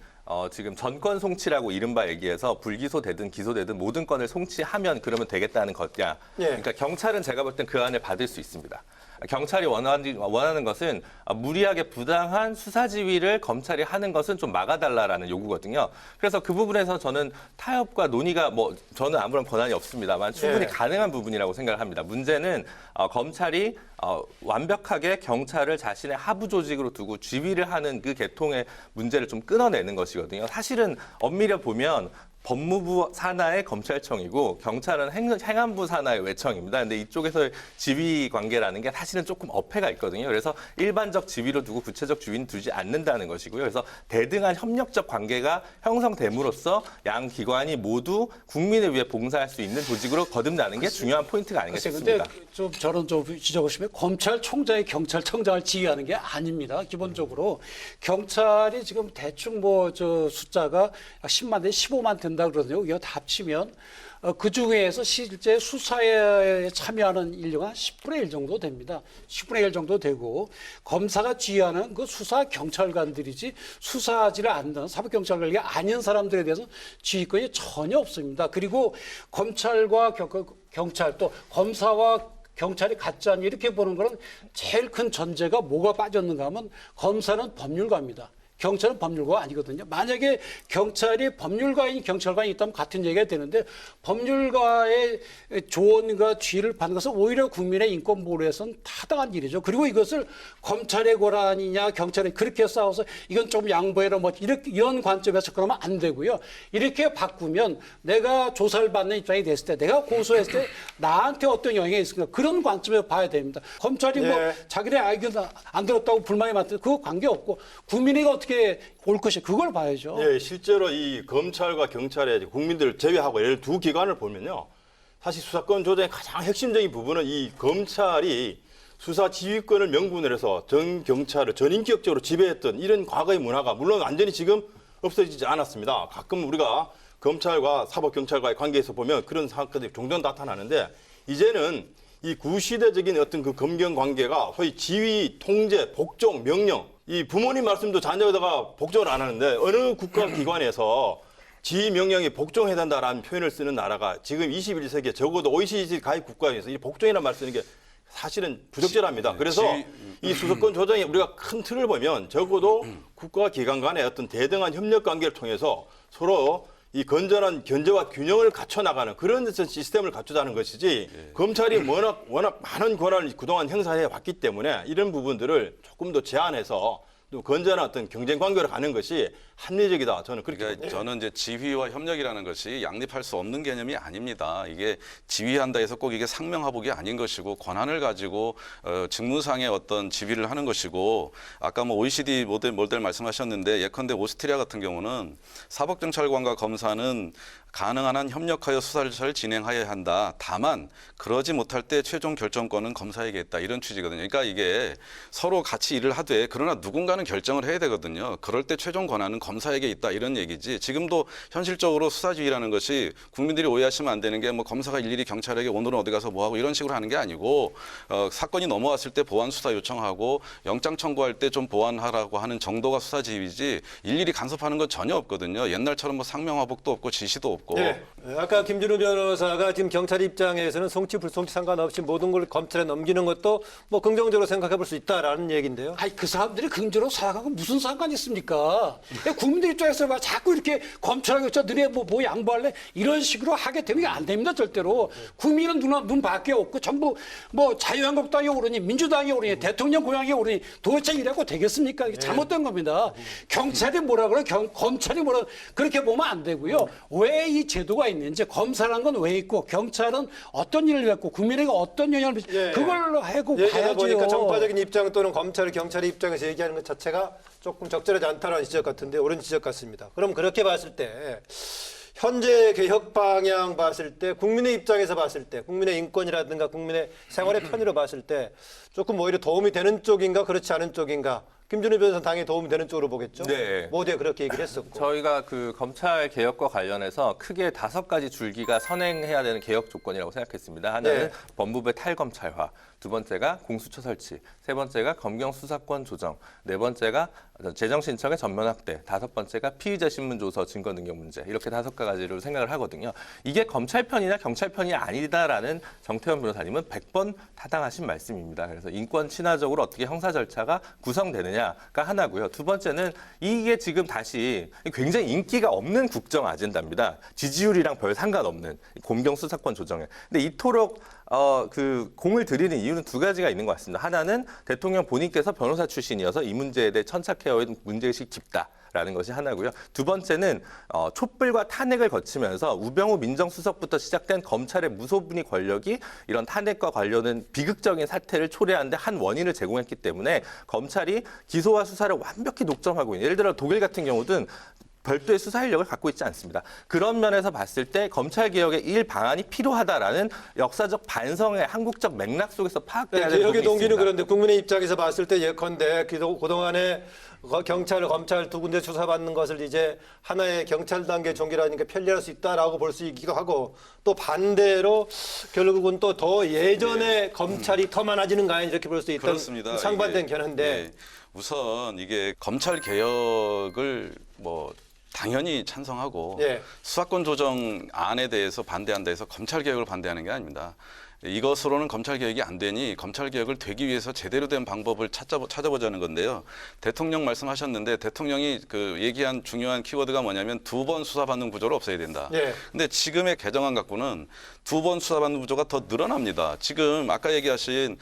지금 전권 송치라고 이른바 얘기해서 불기소되든 기소되든 모든 건을 송치하면 그러면 되겠다는 거냐. 예. 그러니까 경찰은 제가 볼 땐 그 안을 받을 수 있습니다. 경찰이 원하는 것은 무리하게 부당한 수사 지휘를 검찰이 하는 것은 좀 막아달라라는 요구거든요. 그래서 그 부분에서 저는 타협과 논의가 저는 아무런 권한이 없습니다만 충분히 예. 가능한 부분이라고 생각을 합니다. 문제는 검찰이 완벽하게 경찰을 자신의 하부 조직으로 두고 지휘를 하는 그 계통의 문제를 좀 끊어내는 것이거든요. 사실은 엄밀히 보면 법무부 산하의 검찰청이고 경찰은 행안부 산하의 외청입니다. 근데 이쪽에서의 지휘 관계라는 게 사실은 조금 어폐가 있거든요. 그래서 일반적 지휘로 두고 구체적 지휘는 두지 않는다는 것이고요. 그래서 대등한 협력적 관계가 형성됨으로써 양 기관이 모두 국민을 위해 봉사할 수 있는 조직으로 거듭나는 게 중요한 포인트가 아닌가 싶습니다. 근데 좀 저는 좀 지적하시면 검찰총장이 경찰청장을 지휘하는 게 아닙니다. 기본적으로 경찰이 지금 대충 숫자가 10만 대 15만 된다 그러거든요. 이거 다 합치면 그 중에서 실제 수사에 참여하는 인류가 10분의 1 정도 됩니다. 10분의 1 정도 되고 검사가 지휘하는 그 수사 경찰관들이지 수사하지를 않는 사법경찰관이 아닌 사람들에 대해서 지휘권이 전혀 없습니다. 그리고 검찰과 경찰 또 검사와 경찰이 같지 않니 이렇게 보는 거는 제일 큰 전제가 뭐가 빠졌는가 하면 검사는 법률가입니다. 경찰은 법률가가 아니거든요. 만약에 경찰이 법률가인 경찰관이 있다면 같은 얘기가 되는데 법률가의 조언과 지휘를 받는 것은 오히려 국민의 인권 보호를 해서는 타당한 일이죠. 그리고 이것을 검찰의 권한이냐 경찰이 그렇게 싸워서 이건 좀 양보해라 뭐 이런 관점에서 그러면 안 되고요. 이렇게 바꾸면 내가 조사를 받는 입장이 됐을 때 내가 고소했을 때 나한테 어떤 영향이 있을까 그런 관점에서 봐야 됩니다. 검찰이 뭐 자기네 의견 안 들었다고 불만이 많다 그거 관계없고 국민이 어떻게 올 것이 그걸 봐야죠. 예, 실제로 이 검찰과 경찰의 국민들을 제외하고 예를 두 기관을 보면요. 사실 수사권 조정의 가장 핵심적인 부분은 이 검찰이 수사 지휘권을 명분으로 해서 전 경찰을 전인격적으로 지배했던 이런 과거의 문화가 물론 완전히 지금 없어지지 않았습니다. 가끔 우리가 검찰과 사법경찰과의 관계에서 보면 그런 사건들이 종종 나타나는데 이제는 이 구시대적인 어떤 그 검경 관계가 소위 지휘, 통제, 복종, 명령 이 부모님 말씀도 자녀에다가 복종을 안 하는데 어느 국가기관에서 지휘 명령에 복종해야 된다라는 표현을 쓰는 나라가 지금 21세기에 적어도 OECD 가입 국가에서 이 복종이라는 말 쓰는 게 사실은 부적절합니다. 그래서 이 수사권 조정에 우리가 큰 틀을 보면 적어도 국가기관 간의 어떤 대등한 협력 관계를 통해서 서로 이 건전한 견제와 균형을 갖춰 나가는 그런 시스템을 갖추자는 것이지 검찰이 워낙 많은 권한을 그동안 행사해 왔기 때문에 이런 부분들을 조금 더 제한해서 또 건전한 어떤 경쟁 관계로 가는 것이 합리적이다. 저는 그렇게 그러니까 저는 이제 지휘와 협력이라는 것이 양립할 수 없는 개념이 아닙니다. 이게 지휘한다 해서 꼭 이게 상명하복이 아닌 것이고 권한을 가지고 직무상의 어떤 지휘를 하는 것이고 아까 뭐 OECD 모델 말씀하셨는데 예컨대 오스트리아 같은 경우는 사법경찰관과 검사는 가능한 한 협력하여 수사를 잘 진행하여야 한다. 다만 그러지 못할 때 최종 결정권은 검사에게 있다. 이런 취지거든요. 그러니까 이게 서로 같이 일을 하되 그러나 누군가는 결정을 해야 되거든요. 그럴 때 최종 권한은 검사에게 있다. 이런 얘기지. 지금도 현실적으로 수사지휘라는 것이 국민들이 오해하시면 안 되는 게 뭐 검사가 일일이 경찰에게 오늘은 어디 가서 뭐 하고 이런 식으로 하는 게 아니고 사건이 넘어왔을 때 보완 수사 요청하고 영장 청구할 때 좀 보완하라고 하는 정도가 수사지휘지 일일이 간섭하는 건 전혀 없거든요. 옛날처럼 뭐 상명하복도 없고 지시도 없고. 네. 아까 김준우 변호사가 지금 경찰 입장에서는 송치 불송치 상관없이 모든 걸 검찰에 넘기는 것도 뭐 긍정적으로 생각해 볼 수 있다라는 얘기인데요. 아니 그 사람들이 긍정적으로 생각하고 무슨 상관이 있습니까? 국민들 입장에서 봐 자꾸 이렇게 검찰하고 너네 뭐 양보할래 이런 식으로 하게 되면 안 됩니다 절대로. 국민은 눈밖에 없고 전부 뭐 자유한국당이 오르니 민주당이 오르니 대통령 고향이 오르니 도대체 이래고 되겠습니까? 이게 잘못된 겁니다. 경찰이 뭐라 그래? 검찰이 뭐라 그렇게 보면 안 되고요. 왜 이 제도가 있는지 검사라는 건 왜 있고 경찰은 어떤 일을 했고 국민에게 어떤 영향을 미치고 그걸로 하고 얘기하다 봐야죠. 보니까 정파적인 입장 또는 검찰, 경찰의 입장에서 얘기하는 것 자체가 조금 적절하지 않다는 지적 같은데 옳은 지적 같습니다. 그럼 그렇게 봤을 때 현재 개혁 방향 봤을 때 국민의 입장에서 봤을 때 국민의 인권이라든가 국민의 생활의 편의로 봤을 때 조금 오히려 도움이 되는 쪽인가 그렇지 않은 쪽인가 김준우 변호사는 당연히 도움이 되는 쪽으로 보겠죠. 네. 모두에 그렇게 얘기를 했었고. 저희가 그 검찰 개혁과 관련해서 크게 5가지 줄기가 선행해야 되는 개혁 조건이라고 생각했습니다. 하나는 법무부의 탈검찰화, 두 번째가 공수처 설치, 세 번째가 검경 수사권 조정, 네 번째가 재정 신청의 전면 확대, 다섯 번째가 피의자 신문 조서 증거 능력 문제 이렇게 5가지로 생각을 하거든요. 이게 검찰 편이나 경찰 편이 아니다라는 정태원 변호사님은 100번 타당하신 말씀입니다. 그래서 인권 친화적으로 어떻게 형사 절차가 구성되느냐가 하나고요. 두 번째는 이게 지금 다시 굉장히 인기가 없는 국정 아젠다입니다. 지지율이랑 별 상관없는 검경 수사권 조정에. 근데 이토록 그 공을 들이는 이유는 2가지가 있는 것 같습니다. 하나는 대통령 본인께서 변호사 출신이어서 이 문제에 대해 천착해온 문제의식이 깊다라는 것이 하나고요. 두 번째는 촛불과 탄핵을 거치면서 우병우 민정수석부터 시작된 검찰의 무소분의 권력이 이런 탄핵과 관련된 비극적인 사태를 초래하는 데 한 원인을 제공했기 때문에 검찰이 기소와 수사를 완벽히 독점하고 있는 예를 들어 독일 같은 경우든 별도의 수사 인력을 갖고 있지 않습니다. 그런 면에서 봤을 때 검찰개혁의 일 방안이 필요하다라는 역사적 반성의 한국적 맥락 속에서 파악돼야 되는 부분이 개혁의 동기는 있습니다. 그런데 국민의 입장에서 봤을 때 예컨대 그동안에 경찰, 검찰 두 군데 수사받는 것을 이제 하나의 경찰 단계 종기라니까 편리할 수 있다라고 볼 수 있기도 하고 또 반대로 결국은 또 더 예전에 검찰이 더 많아지는 거 아니냐 이렇게 볼 수 있다는 그렇습니다. 상반된 이게, 견해인데 우선 이게 검찰 개혁을 뭐 당연히 찬성하고 수사권 조정 안에 대해서 반대한다 해서 검찰 개혁을 반대하는 게 아닙니다. 이것으로는 검찰 개혁이 안 되니 검찰 개혁을 되기 위해서 제대로 된 방법을 찾아보자는 건데요. 대통령 말씀하셨는데 대통령이 그 얘기한 중요한 키워드가 뭐냐면 2번 수사받는 구조를 없애야 된다. 예. 근데 지금의 개정안 갖고는 2번 수사받는 구조가 더 늘어납니다. 지금 아까 얘기하신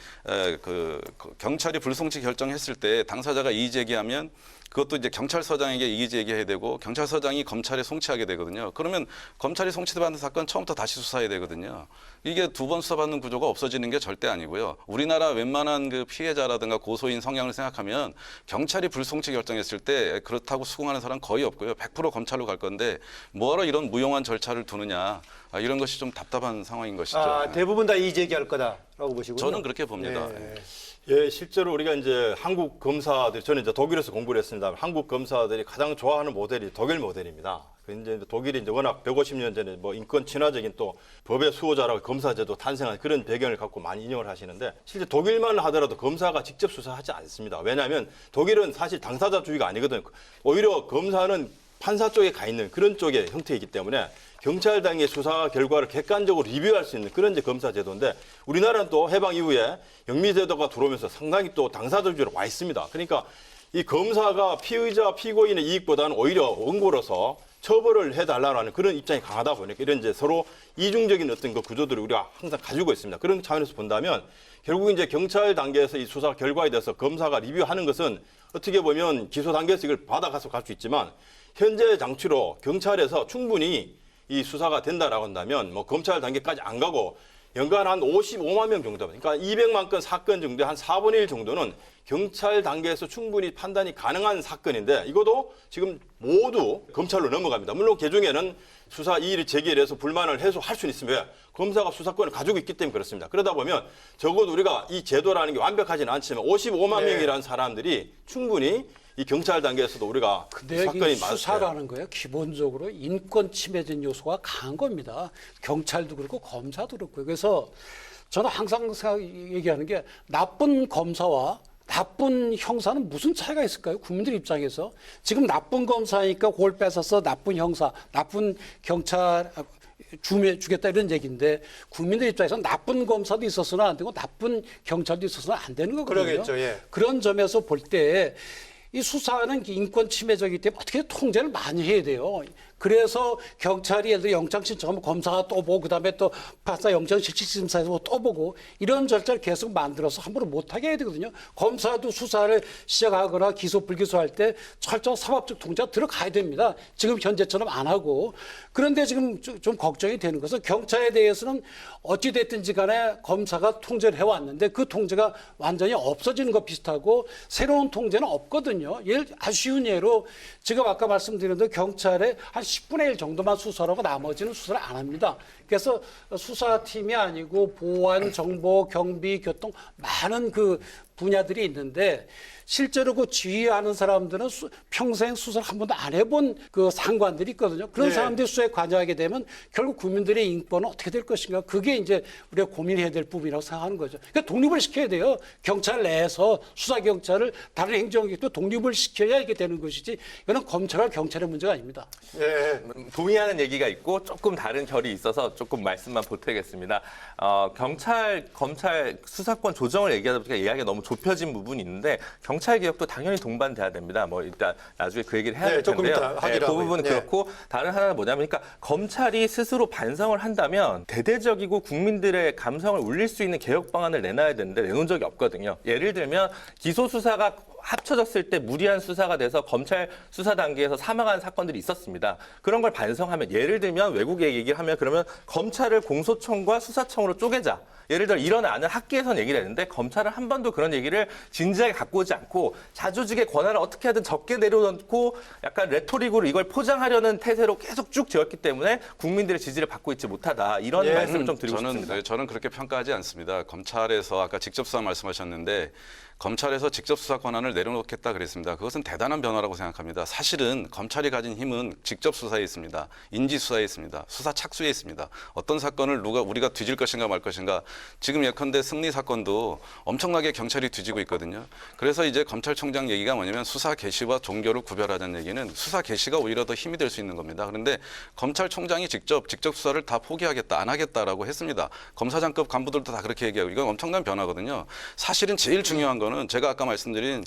그 경찰이 불송치 결정했을 때 당사자가 이의 제기하면 그것도 이제 경찰서장에게 이의 제기해야 되고 경찰서장이 검찰에 송치하게 되거든요. 그러면 검찰이 송치받는 사건 처음부터 다시 수사해야 되거든요. 이게 2번 수사받는 구조가 없어지는 게 절대 아니고요. 우리나라 웬만한 그 피해자라든가 고소인 성향을 생각하면 경찰이 불송치 결정했을 때 그렇다고 수긍하는 사람 거의 없고요. 100% 검찰로 갈 건데 뭐하러 이런 무용한 절차를 두느냐. 이런 것이 좀 답답한 상황인 것이죠. 대부분 다 이의제기할 거다라고 보시고요. 저는 그렇게 봅니다. 예. 예, 실제로 우리가 이제 한국 검사들, 저는 이제 독일에서 공부를 했습니다. 한국 검사들이 가장 좋아하는 모델이 독일 모델입니다. 이제 독일이 이제 워낙 150년 전에 뭐 인권 친화적인 또 법의 수호자라고 검사제도 탄생한 그런 배경을 갖고 많이 인용을 하시는데 실제 독일만 하더라도 검사가 직접 수사하지 않습니다. 왜냐하면 독일은 사실 당사자주의가 아니거든요. 오히려 검사는 판사 쪽에 가 있는 그런 쪽의 형태이기 때문에 경찰당의 수사 결과를 객관적으로 리뷰할 수 있는 그런 이제 검사 제도인데 우리나라는 또 해방 이후에 영미제도가 들어오면서 상당히 또 당사자주의로 와 있습니다. 그러니까 이 검사가 피의자 피고인의 이익보다는 오히려 원고로서 처벌을 해달라는 그런 입장이 강하다 보니까 이런 이제 서로 이중적인 어떤 그 구조들을 우리가 항상 가지고 있습니다. 그런 차원에서 본다면 결국 이제 경찰 단계에서 이 수사 결과에 대해서 검사가 리뷰하는 것은 어떻게 보면 기소 단계에서 이걸 받아가서 갈 수 있지만 현재 장치로 경찰에서 충분히 이 수사가 된다라고 한다면 뭐 검찰 단계까지 안 가고 연간 한 55만 명 정도, 그러니까 200만 건 사건 정도의 한 4분의 1 정도는 경찰 단계에서 충분히 판단이 가능한 사건인데 이것도 지금 모두 검찰로 넘어갑니다. 물론 개중에는 수사 이의를 제기해서 불만을 해소할 수는 있으면 검사가 수사권을 가지고 있기 때문에 그렇습니다. 그러다 보면 적어도 우리가 이 제도라는 게 완벽하지는 않지만 55만 명이라는 사람들이 충분히 이 경찰 단계에서도 우리가 근데 사건이 이 수사라는 거예요. 기본적으로 인권 침해된 요소가 강한 겁니다. 경찰도 그렇고 검사도 그렇고. 그래서 저는 항상 얘기하는 게 나쁜 검사와 나쁜 형사는 무슨 차이가 있을까요? 국민들 입장에서. 지금 나쁜 검사니까 그걸 뺏어서 나쁜 형사, 나쁜 경찰 주겠다 이런 얘기인데 국민들 입장에서는 나쁜 검사도 있어서는 안 되고 나쁜 경찰도 있어서는 안 되는 거거든요. 그러겠죠. 예. 그런 점에서 볼 때 이 수사는 인권 침해적이기 때문에 어떻게 통제를 많이 해야 돼요. 그래서 경찰이 예를 들어 영장 신청하면 검사가 또 보고 그다음에 또 판사 영장 실질심사에서 또 보고 이런 절차를 계속 만들어서 함부로 못하게 해야 되거든요. 검사도 수사를 시작하거나 기소 불기소할 때 철저한 사법적 통제가 들어가야 됩니다. 지금 현재처럼 안 하고. 그런데 지금 좀 걱정이 되는 것은 경찰에 대해서는 어찌 됐든지 간에 검사가 통제를 해왔는데 그 통제가 완전히 없어지는 것 비슷하고 새로운 통제는 없거든요. 아주 쉬운 예로 지금 아까 말씀드린 대로 경찰에 한 10분의 1 정도만 수사를 하고 나머지는 수사를 안 합니다. 그래서 수사팀이 아니고 보안, 정보, 경비, 교통 많은 그 분야들이 있는데 실제로 그 지휘하는 사람들은 평생 수사를 한 번도 안 해본 그 상관들이 있거든요. 그런 네. 사람들이 수사에 관여하게 되면 결국 국민들의 인권은 어떻게 될 것인가. 그게 이제 우리가 고민해야 될 부분이라고 생각하는 거죠. 그러니까 독립을 시켜야 돼요. 경찰 내에서 수사경찰을 다른 행정기관도 독립을 시켜야 이게 되는 것이지 이거는 검찰과 경찰의 문제가 아닙니다. 예. 동의하는 얘기가 있고 조금 다른 결이 있어서 조금 말씀만 보태겠습니다. 경찰, 검찰 수사권 조정을 얘기하다 보니까 이야기가 너무 좁혀진 부분이 있는데 경찰 개혁도 당연히 동반돼야 됩니다. 뭐 일단 나중에 그 얘기를 해야 될 조금 텐데요. 이따 하기로 그 하고요. 부분은 네. 그렇고 다른 하나는 뭐냐면 그러니까 검찰이 스스로 반성을 한다면 대대적이고 국민들의 감성을 울릴 수 있는 개혁 방안을 내놔야 되는데 내놓은 적이 없거든요. 예를 들면 기소 수사가 합쳐졌을 때 무리한 수사가 돼서 검찰 수사 단계에서 사망한 사건들이 있었습니다. 그런 걸 반성하면 예를 들면 외국에 얘기를 하면 그러면 검찰을 공소청과 수사청으로 쪼개자. 예를 들어 일어나는 학계에서는 얘기를 했는데 검찰은 한 번도 그런 얘기를 진지하게 갖고 오지 않고 자조직의 권한을 어떻게 하든 적게 내려놓고 약간 레토릭으로 이걸 포장하려는 태세로 계속 쭉 되었기 때문에 국민들의 지지를 받고 있지 못하다. 이런 예. 말씀을 좀 드리고 싶습니다. 저는 그렇게 평가하지 않습니다. 검찰에서 아까 직접 수사 말씀하셨는데 검찰에서 직접 수사 권한을 권한을 내려놓겠다 그랬습니다. 그것은 대단한 변화라고 생각합니다. 사실은 검찰이 가진 힘은 직접 수사에 있습니다. 인지 수사에 있습니다. 수사 착수에 있습니다. 어떤 사건을 우리가 뒤질 것인가 말 것인가. 지금 예컨대 승리 사건도 엄청나게 경찰이 뒤지고 있거든요. 그래서 이제 검찰총장 얘기가 뭐냐면 수사 개시와 종결을 구별하자는 얘기는 수사 개시가 오히려 더 힘이 될 수 있는 겁니다. 그런데 검찰총장이 직접 수사를 다 포기하겠다, 안 하겠다라고 했습니다. 검사장급 간부들도 다 그렇게 얘기하고 이건 엄청난 변화거든요. 사실은 제일 중요한 거는 제가 아까 말씀드린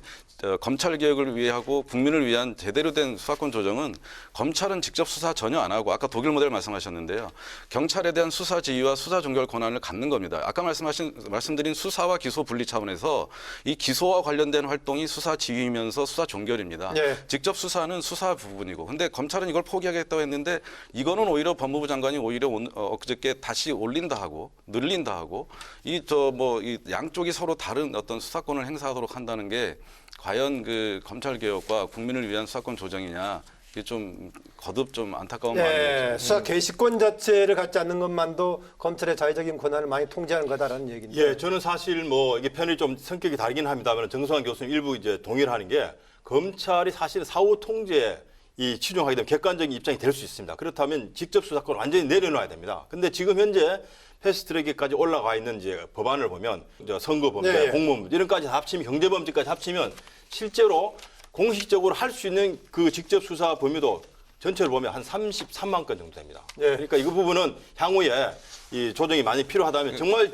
검찰 개혁을 위하고 국민을 위한 제대로 된 수사권 조정은 검찰은 직접 수사 전혀 안 하고 아까 독일 모델 말씀하셨는데요. 경찰에 대한 수사 지휘와 수사 종결 권한을 갖는 겁니다. 아까 말씀드린 수사와 기소 분리 차원에서 이 기소와 관련된 활동이 수사 지휘면서 수사 종결입니다. 네. 직접 수사는 수사 부분이고 근데 검찰은 이걸 포기하겠다고 했는데 이거는 오히려 법무부 장관이 오히려 엊그저께 다시 올린다 하고 늘린다 하고 이 양쪽이 서로 다른 어떤 수사권을 행사하도록 한다는 게 과연 그 검찰 개혁과 국민을 위한 수사권 조정이냐 이게 좀 거듭 좀 안타까운 마음이죠. 네, 수사 개시권 자체를 갖지 않는 것만도 검찰의 자의적인 권한을 많이 통제하는 거다라는 얘기인데. 예, 저는 사실 뭐 이게 편이 좀 성격이 다르긴 합니다만 정성환 교수님 일부 이제 동의를 하는 게 검찰이 사실 사후 통제에 이 치중하게 되면 객관적인 입장이 될 수 있습니다. 그렇다면 직접 수사권을 완전히 내려놔야 됩니다. 근데 지금 현재 패스트트랙까지 올라가 있는 이제 법안을 보면 이제 선거범죄, 네. 공무원범죄 이런까지 합치면 경제범죄까지 합치면 실제로 공식적으로 할 수 있는 그 직접 수사 범위도 전체를 보면 한 33만 건 정도 됩니다. 네. 그러니까 이 부분은 향후에 이 조정이 많이 필요하다면 정말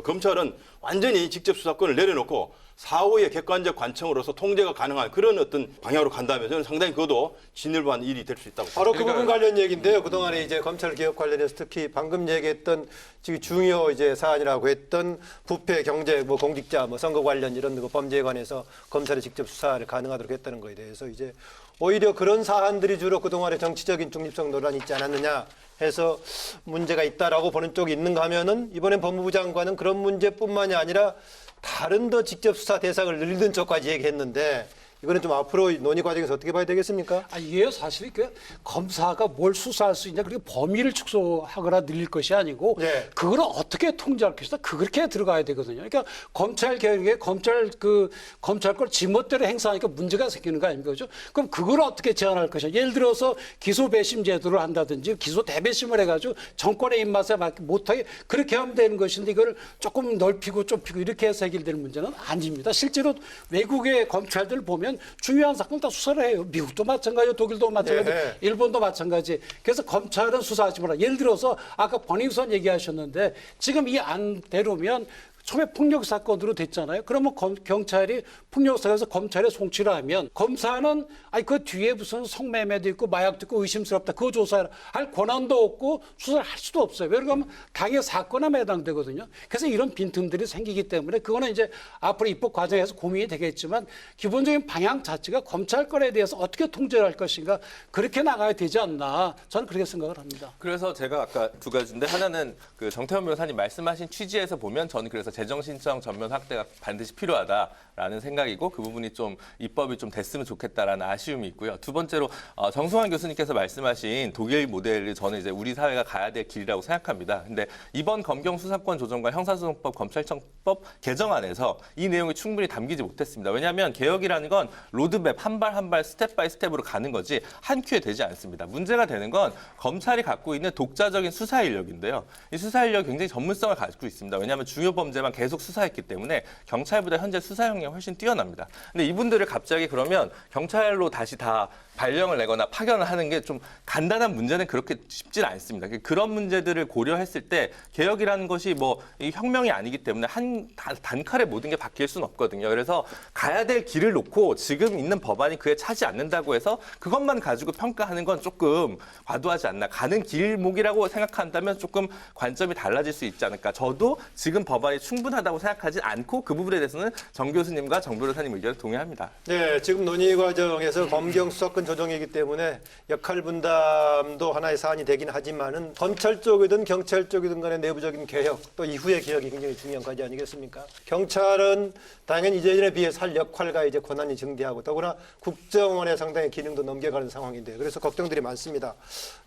검찰은 완전히 직접 수사권을 내려놓고 사후의 객관적 관청으로서 통제가 가능한 그런 어떤 방향으로 간다면 저는 상당히 그것도 진일보한 일이 될 수 있다고 바로 그 생각합니다. 부분 관련 얘기인데요. 그동안에 이제 검찰 개혁 관련해서 특히 방금 얘기했던 지금 중요 이제 사안이라고 했던 부패, 경제, 뭐 공직자, 뭐 선거 관련 이런 거 범죄에 관해서 검찰이 직접 수사를 가능하도록 했다는 거에 대해서 이제 오히려 그런 사안들이 주로 그동안에 정치적인 중립성 논란이 있지 않았느냐 해서 문제가 있다라고 보는 쪽이 있는가 하면은 이번엔 법무부 장관은 그런 문제뿐만이 아니라 다른 더 직접 수사 대상을 늘리는 쪽까지 얘기했는데 이거는 좀 앞으로 논의 과정에서 어떻게 봐야 되겠습니까? 이게 사실 그 검사가 뭘 수사할 수 있냐, 그리고 범위를 축소하거나 늘릴 것이 아니고 네. 그걸 어떻게 통제할 것이다. 그렇게 들어가야 되거든요. 그러니까 검찰 개혁에 검찰권 지멋대로 행사하니까 문제가 생기는 거 아닙니까? 그죠? 그럼 그걸 어떻게 제한할 것이냐. 예를 들어서 기소 배심 제도를 한다든지 기소 대배심을 해가지고 정권의 입맛에 맞게 못하게 그렇게 하면 되는 것인데 이걸 조금 넓히고 좁히고 이렇게 해서 해결되는 문제는 아닙니다. 실제로 외국의 검찰들 보면 중요한 사건 다 수사를 해요. 미국도 마찬가지고 독일도 마찬가지, 네. 일본도 마찬가지. 그래서 검찰은 수사하지 마라. 예를 들어서 아까 권익선 얘기하셨는데 지금 이 안대로면 처음에 폭력 사건으로 됐잖아요. 그러면 경찰이 폭력 사건에서 검찰에 송치를 하면 검사는 그 뒤에 무슨 성매매도 있고 마약도 있고 의심스럽다. 그거 조사할 권한도 없고 수사를 할 수도 없어요. 왜 그러면 당해 사건에 해당되거든요. 그래서 이런 빈틈들이 생기기 때문에 그거는 이제 앞으로 입법 과정에서 고민이 되겠지만 기본적인 방향 자체가 검찰권에 대해서 어떻게 통제를 할 것인가 그렇게 나가야 되지 않나 저는 그렇게 생각을 합니다. 그래서 제가 아까 두 가지인데 하나는 그 정태원 변호사님 말씀하신 취지에서 보면 저는 그래서 재정 신청 전면 확대가 반드시 필요하다라는 생각이고 그 부분이 좀 입법이 좀 됐으면 좋겠다라는 아쉬움이 있고요. 두 번째로 정승환 교수님께서 말씀하신 독일 모델을 저는 이제 우리 사회가 가야 될 길이라고 생각합니다. 근데 이번 검경 수사권 조정과 형사소송법 검찰청법 개정안에서 이 내용이 충분히 담기지 못했습니다. 왜냐하면 개혁이라는 건 로드맵 한 발 한 발 스텝 바이 스텝으로 가는 거지 한 큐에 되지 않습니다. 문제가 되는 건 검찰이 갖고 있는 독자적인 수사 인력인데요. 이 수사 인력이 굉장히 전문성을 가지고 있습니다. 왜냐하면 중요 범죄만 계속 수사했기 때문에 경찰보다 현재 수사 역량이 훨씬 뛰어납니다. 근데 이분들을 갑자기 그러면 경찰로 다시 다 발령을 내거나 파견을 하는 게 좀 간단한 문제는 그렇게 쉽지는 않습니다. 그런 문제들을 고려했을 때 개혁이라는 것이 뭐 이 혁명이 아니기 때문에 한 단칼에 모든 게 바뀔 수는 없거든요. 그래서 가야 될 길을 놓고 지금 있는 법안이 그에 차지 않는다고 해서 그것만 가지고 평가하는 건 조금 과도하지 않나. 가는 길목이라고 생각한다면 조금 관점이 달라질 수 있지 않을까. 저도 지금 법안이 충분하다고 생각하지 않고 그 부분에 대해서는 정 교수님과 정 변호사님 의견에 동의합니다. 네, 지금 논의 과정에서 검경 수사권 조정이기 때문에 역할 분담도 하나의 사안이 되긴 하지만은 검찰 쪽이든 경찰 쪽이든 간에 내부적인 개혁 또 이후의 개혁이 굉장히 중요한 과제 아니겠습니까? 경찰은 당연히 이전에 비해서 할 역할과 이제 권한이 증대하고 더구나 국정원의 상당히 기능도 넘겨가는 상황인데 그래서 걱정들이 많습니다.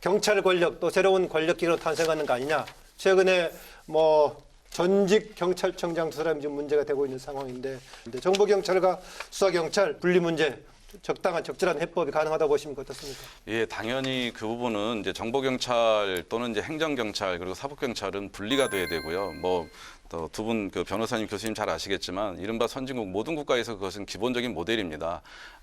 경찰 권력 또 새로운 권력기관으로 탄생하는 거 아니냐? 최근에 뭐 전직 경찰청장 두 사람이 지금 문제가 되고 있는 상황인데 정보경찰과 수사경찰 분리 문제 적당한 적절한 해법이 가능하다고 보시면 어떻습니까? 예, 당연히 그 부분은 이제 정보경찰 또는 이제 행정경찰 그리고 사법경찰은 분리가 돼야 되고요. 뭐 두 분 그 변호사님 교수님 잘 아시겠지만 이른바 선진국 모든 국가에서 그것은 기본적인 모델입니다.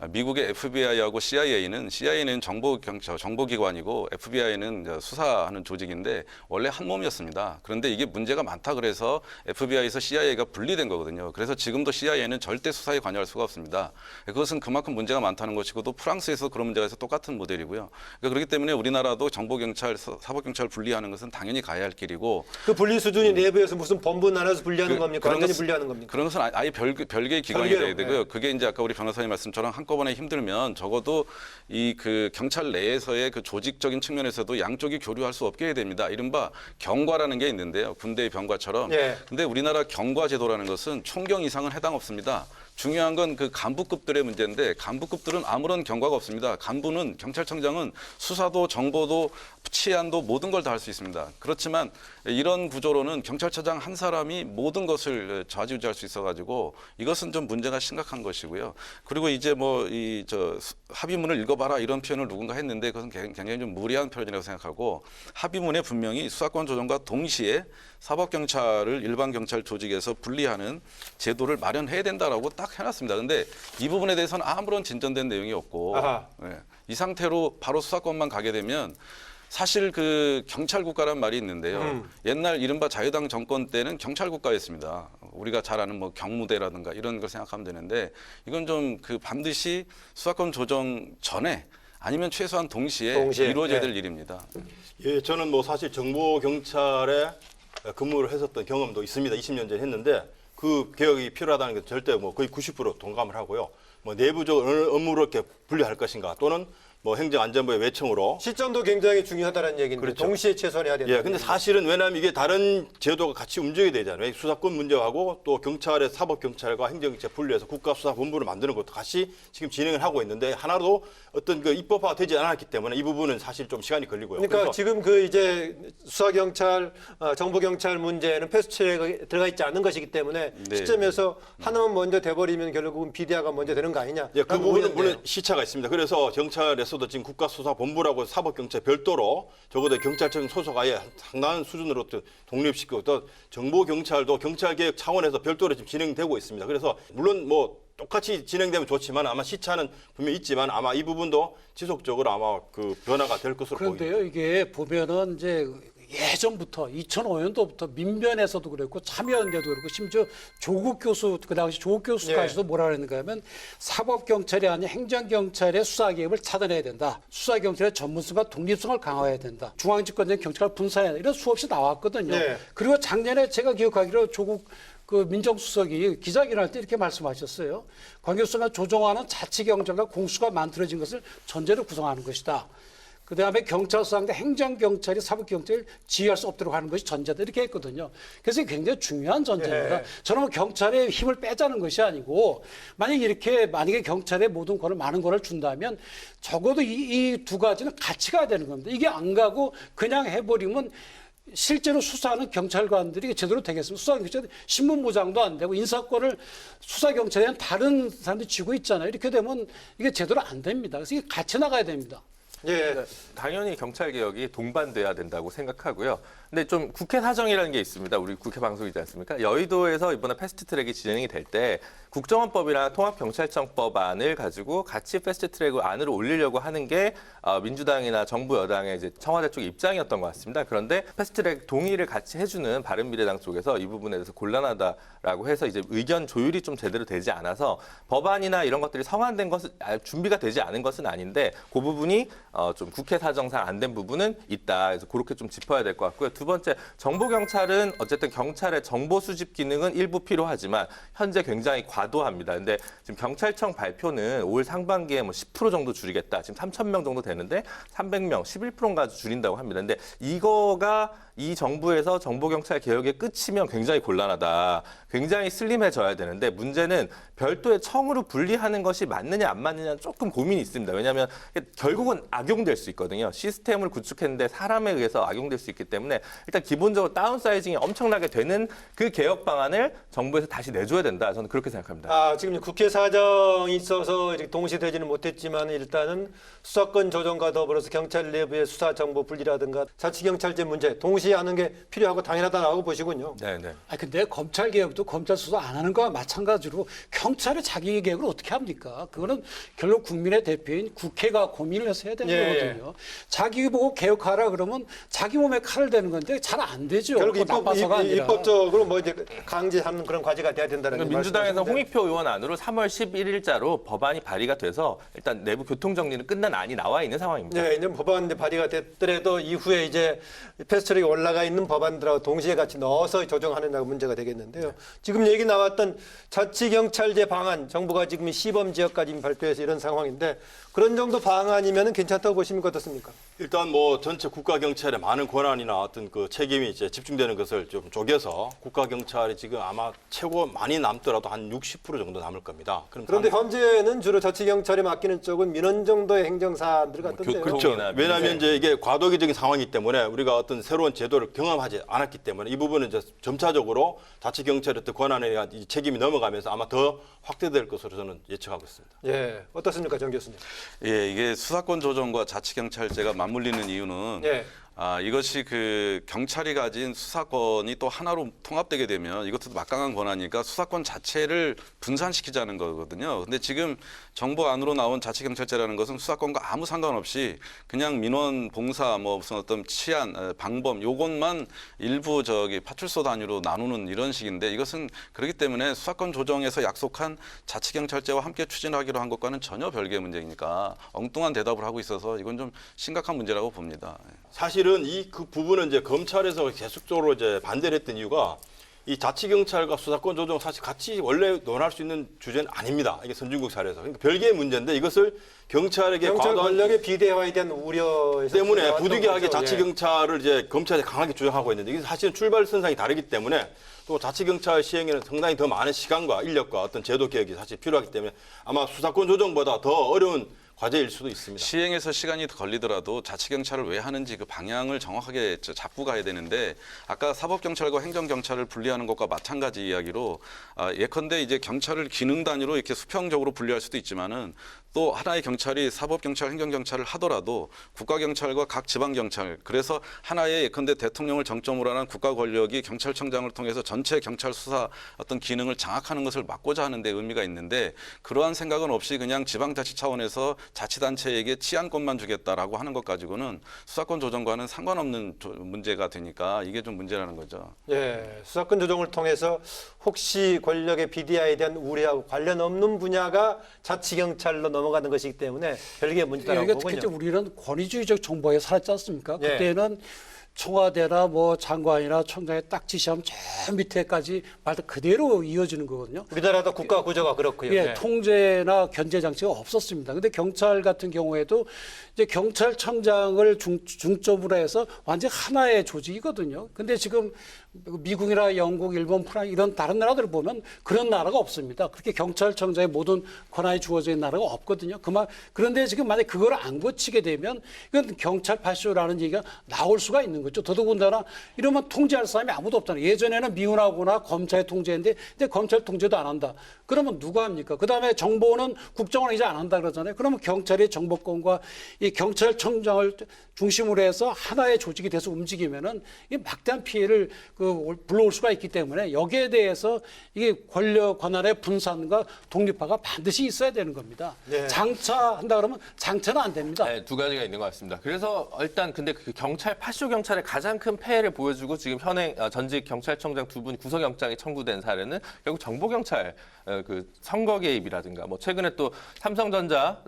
미국의 FBI하고 CIA는 정보기관이고 FBI는 수사하는 조직인데 원래 한 몸이었습니다. 그런데 이게 문제가 많다 그래서 FBI에서 CIA가 분리된 거거든요. 그래서 지금도 CIA는 절대 수사에 관여할 수가 없습니다. 그것은 그만큼 문제가 많다는 것이고 또 프랑스에서 그런 문제가 있어서 똑같은 모델이고요. 그렇기 때문에 우리나라도 정보경찰, 사법경찰 분리하는 것은 당연히 가야 할 길이고 그 분리 수준이 내부에서 무슨 본부 나눠서 분리하는 겁니까? 완전히 분리하는 겁니까? 그런 것은 아예 별개의 기관이 별개로, 돼야 되고요. 네. 그게 이제 아까 우리 변호사님 말씀처럼 한꺼번에 힘들면 적어도 이 그 경찰 내에서의 그 조직적인 측면에서도 양쪽이 교류할 수 없게 해야 됩니다. 이른바 경과라는 게 있는데요. 군대의 병과처럼. 예. 근데 우리나라 경과 제도라는 것은 총경 이상은 해당 없습니다. 중요한 건 그 간부급들의 문제인데 간부급들은 아무런 경과가 없습니다. 간부는 경찰청장은 수사도 정보도 치안도 모든 걸 다 할 수 있습니다. 그렇지만 이런 구조로는 경찰차장 한 사람이 모든 것을 좌지우지할 수 있어가지고 이것은 좀 문제가 심각한 것이고요. 그리고 이제 뭐 이 합의문을 읽어봐라 이런 표현을 누군가 했는데 그것은 굉장히 좀 무리한 표현이라고 생각하고 합의문에 분명히 수사권 조정과 동시에 사법경찰을 일반 경찰 조직에서 분리하는 제도를 마련해야 된다라고 딱 해놨습니다. 근데 이 부분에 대해서는 아무런 진전된 내용이 없고 이 상태로 바로 수사권만 가게 되면 사실 그 경찰 국가란 말이 있는데요. 옛날 이른바 자유당 정권 때는 경찰 국가였습니다. 우리가 잘 아는 뭐 경무대라든가 이런 걸 생각하면 되는데 이건 좀 그 반드시 수사권 조정 전에 아니면 최소한 동시에 이루어져야 될 일입니다. 예, 저는 뭐 사실 정보경찰에 근무를 했었던 경험도 있습니다. 20년 전에 했는데 그 개혁이 필요하다는 게 절대 뭐 거의 90% 동감을 하고요. 뭐 내부적 업무를 이렇게 분리할 것인가 또는 뭐 행정안전부의 외청으로 시점도 굉장히 중요하다는 얘기인데 그렇죠. 동시에 최소화해야 된다. 예, 근데 사실은 왜냐하면 이게 다른 제도가 같이 움직여야 되잖아요. 수사권 문제하고 또 경찰의 사법경찰과 행정경찰 분리해서 국가수사본부를 만드는 것도 같이 지금 진행을 하고 있는데 하나도 어떤 그 입법화가 되지 않았기 때문에 이 부분은 사실 좀 시간이 걸리고요. 그러니까 그래서 지금 그 이제 수사경찰, 정보경찰 문제는 패스트트랙에 들어가 있지 않은 것이기 때문에 네. 시점에서 하나만 먼저 돼버리면 결국은 비대화가 먼저 되는 거 아니냐? 예, 그 부분은 물론 시차가 있습니다. 그래서 경찰에서도 지금 국가수사본부라고 사법경찰 별도로 적어도 경찰청 소속 아예 상당한 수준으로 또 독립시키고 또 정보경찰도 경찰개혁 차원에서 별도로 지금 진행되고 있습니다. 그래서 물론 뭐 똑같이 진행되면 좋지만 아마 시차는 분명히 있지만 아마 이 부분도 지속적으로 아마 그 변화가 될 것으로 보입니다. 그런데요, 이게 보면은 이제 예전부터 2005년도부터 민변에서도 그랬고 참여연대도 그렇고 심지어 조국 교수 그 당시 조국 교수까지도 뭐라 그랬는가 하면 사법경찰이 아닌 행정경찰의 수사개혁을 차단해야 된다. 수사경찰의 전문성과 독립성을 강화해야 된다. 중앙집권적 경찰을 분산해야 된다. 이런 수없이 나왔거든요. 네. 그리고 작년에 제가 기억하기로 조국 그 민정수석이 기자회견할 때 이렇게 말씀하셨어요. 관계성을 조정하는 자치경찰과 공수가 만들어진 것을 전제로 구성하는 것이다. 그다음에 경찰 수사인데 행정경찰이 사법경찰을 지휘할 수 없도록 하는 것이 전제다 이렇게 했거든요. 그래서 이게 굉장히 중요한 전제입니다. 예. 저는 뭐 경찰의 힘을 빼자는 것이 아니고 만약에 경찰에 모든 권을 많은 권을 준다면 적어도 이 두 가지는 같이 가야 되는 겁니다. 이게 안 가고 그냥 해버리면 실제로 수사하는 경찰관들이 제대로 되겠습니까? 수사경찰 신문보장도 안 되고 인사권을 수사경찰에는 다른 사람들이 쥐고 있잖아요. 이렇게 되면 이게 제대로 안 됩니다. 그래서 이게 같이 나가야 됩니다. 예. 당연히 경찰 개혁이 동반돼야 된다고 생각하고요. 근데 좀 국회 사정이라는 게 있습니다. 우리 국회 방송이지 않습니까? 여의도에서 이번에 패스트트랙이 진행이 될 때 국정원법이랑 통합경찰청법안을 가지고 같이 패스트트랙 안으로 올리려고 하는 게 민주당이나 정부 여당의 이제 청와대 쪽 입장이었던 것 같습니다. 그런데 패스트트랙 동의를 같이 해주는 바른미래당 쪽에서 이 부분에 대해서 곤란하다라고 해서 이제 의견 조율이 좀 제대로 되지 않아서 법안이나 이런 것들이 성안된 것은 준비가 되지 않은 것은 아닌데 그 부분이 좀 국회 사정상 안 된 부분은 있다. 그래서 그렇게 좀 짚어야 될 것 같고요. 두 번째, 정보경찰은 어쨌든 경찰의 정보 수집 기능은 일부 필요하지만 현재 굉장히 과도합니다. 근데 지금 경찰청 발표는 올 상반기에 뭐 10% 정도 줄이겠다. 지금 3,000명 정도 되는데 300명, 11%가 줄인다고 합니다. 근데 이거가 이 정부에서 정보경찰 개혁의 끝이면 굉장히 곤란하다. 굉장히 슬림해져야 되는데 문제는 별도의 청으로 분리하는 것이 맞느냐 안 맞느냐는 조금 고민이 있습니다. 왜냐하면 결국은 악용될 수 있거든요. 시스템을 구축했는데 사람에 의해서 악용될 수 있기 때문에 일단 기본적으로 다운사이징이 엄청나게 되는 그 개혁 방안을 정부에서 다시 내줘야 된다. 저는 그렇게 생각합니다. 지금 국회 사정이 있어서 이렇게 동시되지는 못했지만 일단은 수사권 조정과 더불어서 경찰 내부의 수사 정보 분리라든가 자치경찰제 문제 동시에 하는 게 필요하고 당연하다고 보시군요. 네, 네. 근데 검찰 개혁도 검찰 수사 안 하는 거와 마찬가지로 경찰의 자기 개혁을 어떻게 합니까? 그거는 결국 국민의 대표인 국회가 고민을 해서 해야 되는 예, 거거든요. 자기 보고 개혁하라 그러면 자기 몸에 칼을 대는 건데 잘 안 되죠. 결국 그거 나빠서가 아니라. 입법적으로 뭐 이제 강제하는 그런 과제가 돼야 된다는 그러니까 민주당에서 말씀하시는데. 홍익표 의원 안으로 3월 11일자로 법안이 발의가 돼서 일단 내부 교통 정리는 끝난 안이 나와 있는 상황입니다. 네, 이제 법안 이제 발의가 됐더라도 이후에 이제 패스트트랙에 올라가 있는 법안들하고 동시에 같이 넣어서 조정하느냐가 문제가 되겠는데요. 지금 얘기 나왔던 자치경찰제 방안, 정부가 지금 시범 지역까지 발표해서 이런 상황인데 그런 정도 방안이면 괜찮다고 보십니까 어떻습니까? 일단 뭐 전체 국가경찰의 많은 권한이나 어떤 그 책임이 이제 집중되는 것을 좀 쪼개서 국가경찰이 지금 아마 최고 많이 남더라도 한 60% 정도 남을 겁니다. 그런데 현재는 주로 자치경찰에 맡기는 쪽은 민원 정도의 행정사안들 같던데요. 그렇죠. 교통이나 왜냐하면 민생. 이제 이게 과도기적인 상황이기 때문에 우리가 어떤 새로운 제도를 경험하지 않았기 때문에 이 부분은 이제 점차적으로 자치경찰의 어떤 권한에 대한 이 책임이 넘어가면서 아마 더 확대될 것으로 저는 예측하고 있습니다. 예, 어떻습니까, 정 교수님? 예, 이게 수사권 조정과 자치경찰제가 맞물리는 이유는 예. 이것이 그 경찰이 가진 수사권이 또 하나로 통합되게 되면 이것도 막강한 권한이니까 수사권 자체를 분산시키자는 거거든요. 근데 지금 정부 안으로 나온 자치경찰제라는 것은 수사권과 아무 상관없이 그냥 민원, 봉사, 뭐 무슨 어떤 치안, 방범 요것만 일부 파출소 단위로 나누는 이런 식인데 이것은 그렇기 때문에 수사권 조정에서 약속한 자치경찰제와 함께 추진하기로 한 것과는 전혀 별개의 문제이니까 엉뚱한 대답을 하고 있어서 이건 좀 심각한 문제라고 봅니다. 사실은 그 부분은 이제 검찰에서 계속적으로 이제 반대를 했던 이유가 이 자치경찰과 수사권 조정 사실 같이 원래 논할 수 있는 주제는 아닙니다. 이게 선진국 사례에서. 그러니까 별개의 문제인데 이것을 경찰에게 경찰 과도한 권력의 비대화에 대한 우려에서 때문에 나왔던 부득이하게 거죠. 자치경찰을 이제 검찰이 강하게 주장하고 있는데 이게 사실은 출발선상이 다르기 때문에 또 자치경찰 시행에는 상당히 더 많은 시간과 인력과 어떤 제도 개혁이 사실 필요하기 때문에 아마 수사권 조정보다 더 어려운 과제일 수도 있습니다. 시행에서 시간이 걸리더라도 자치경찰을 왜 하는지 그 방향을 정확하게 잡고 가야 되는데 아까 사법경찰과 행정경찰을 분리하는 것과 마찬가지 이야기로 예컨대 이제 경찰을 기능 단위로 이렇게 수평적으로 분리할 수도 있지만은 또 하나의 경찰이 사법경찰, 행정경찰을 하더라도 국가경찰과 각 지방경찰 그래서 하나의 예컨대 대통령을 정점으로 하는 국가 권력이 경찰청장을 통해서 전체 경찰 수사 어떤 기능을 장악하는 것을 막고자 하는 데 의미가 있는데 그러한 생각은 없이 그냥 지방자치 차원에서 자치단체에게 치안권만 주겠다라고 하는 것 가지고는 수사권 조정과는 상관없는 문제가 되니까 이게 좀 문제라는 거죠. 예, 수사권 조정을 통해서 혹시 권력의 비대화에 대한 우려하고 관련 없는 분야가 자치경찰로 넘어가는 것이기 때문에 별개의 문제다라고 그러니까 특히 보군요. 우리는 권위주의적 정부에 살았지 않습니까? 예. 그때는 청와대나 뭐 장관이나 청장이 딱 지시하면 저 밑에까지 말 그대로 이어지는 거거든요. 우리나라도 국가 구조가 그렇고요. 예, 네. 통제나 견제 장치가 없었습니다. 근데 경찰 같은 경우에도 이제 경찰청장을 중점으로 해서 완전 하나의 조직이거든요. 근데 지금 미국이나 영국, 일본, 프랑스 이런 다른 나라들을 보면 그런 나라가 없습니다. 그렇게 경찰청장의 모든 권한이 주어져 있는 나라가 없거든요. 그런데 지금 만약 그걸 안 고치게 되면 이건 경찰 파쇼라는 얘기가 나올 수가 있는 거죠. 더더군다나 이러면 통제할 사람이 아무도 없잖아요. 예전에는 미운하거나 검찰이 통제했는데 이제 검찰 통제도 안 한다. 그러면 누가 합니까? 그다음에 정보는 국정원이 이제 안 한다 그러잖아요. 그러면 경찰이 정보권과 이 경찰청장을 중심으로 해서 하나의 조직이 돼서 움직이면은 이 막대한 피해를 불러올 수가 있기 때문에 여기에 대해서 이게 권력 권한의 분산과 독립화가 반드시 있어야 되는 겁니다. 네. 장차한다 그러면 장차는 안 됩니다. 네, 두 가지가 있는 것 같습니다. 그래서 일단 근데 그 경찰 파쇼 경찰의 가장 큰 폐해를 보여주고 지금 현행 전직 경찰청장 두 분 구속영장이 청구된 사례는 결국 정보경찰 그 선거 개입이라든가 뭐 최근에 또 삼성전자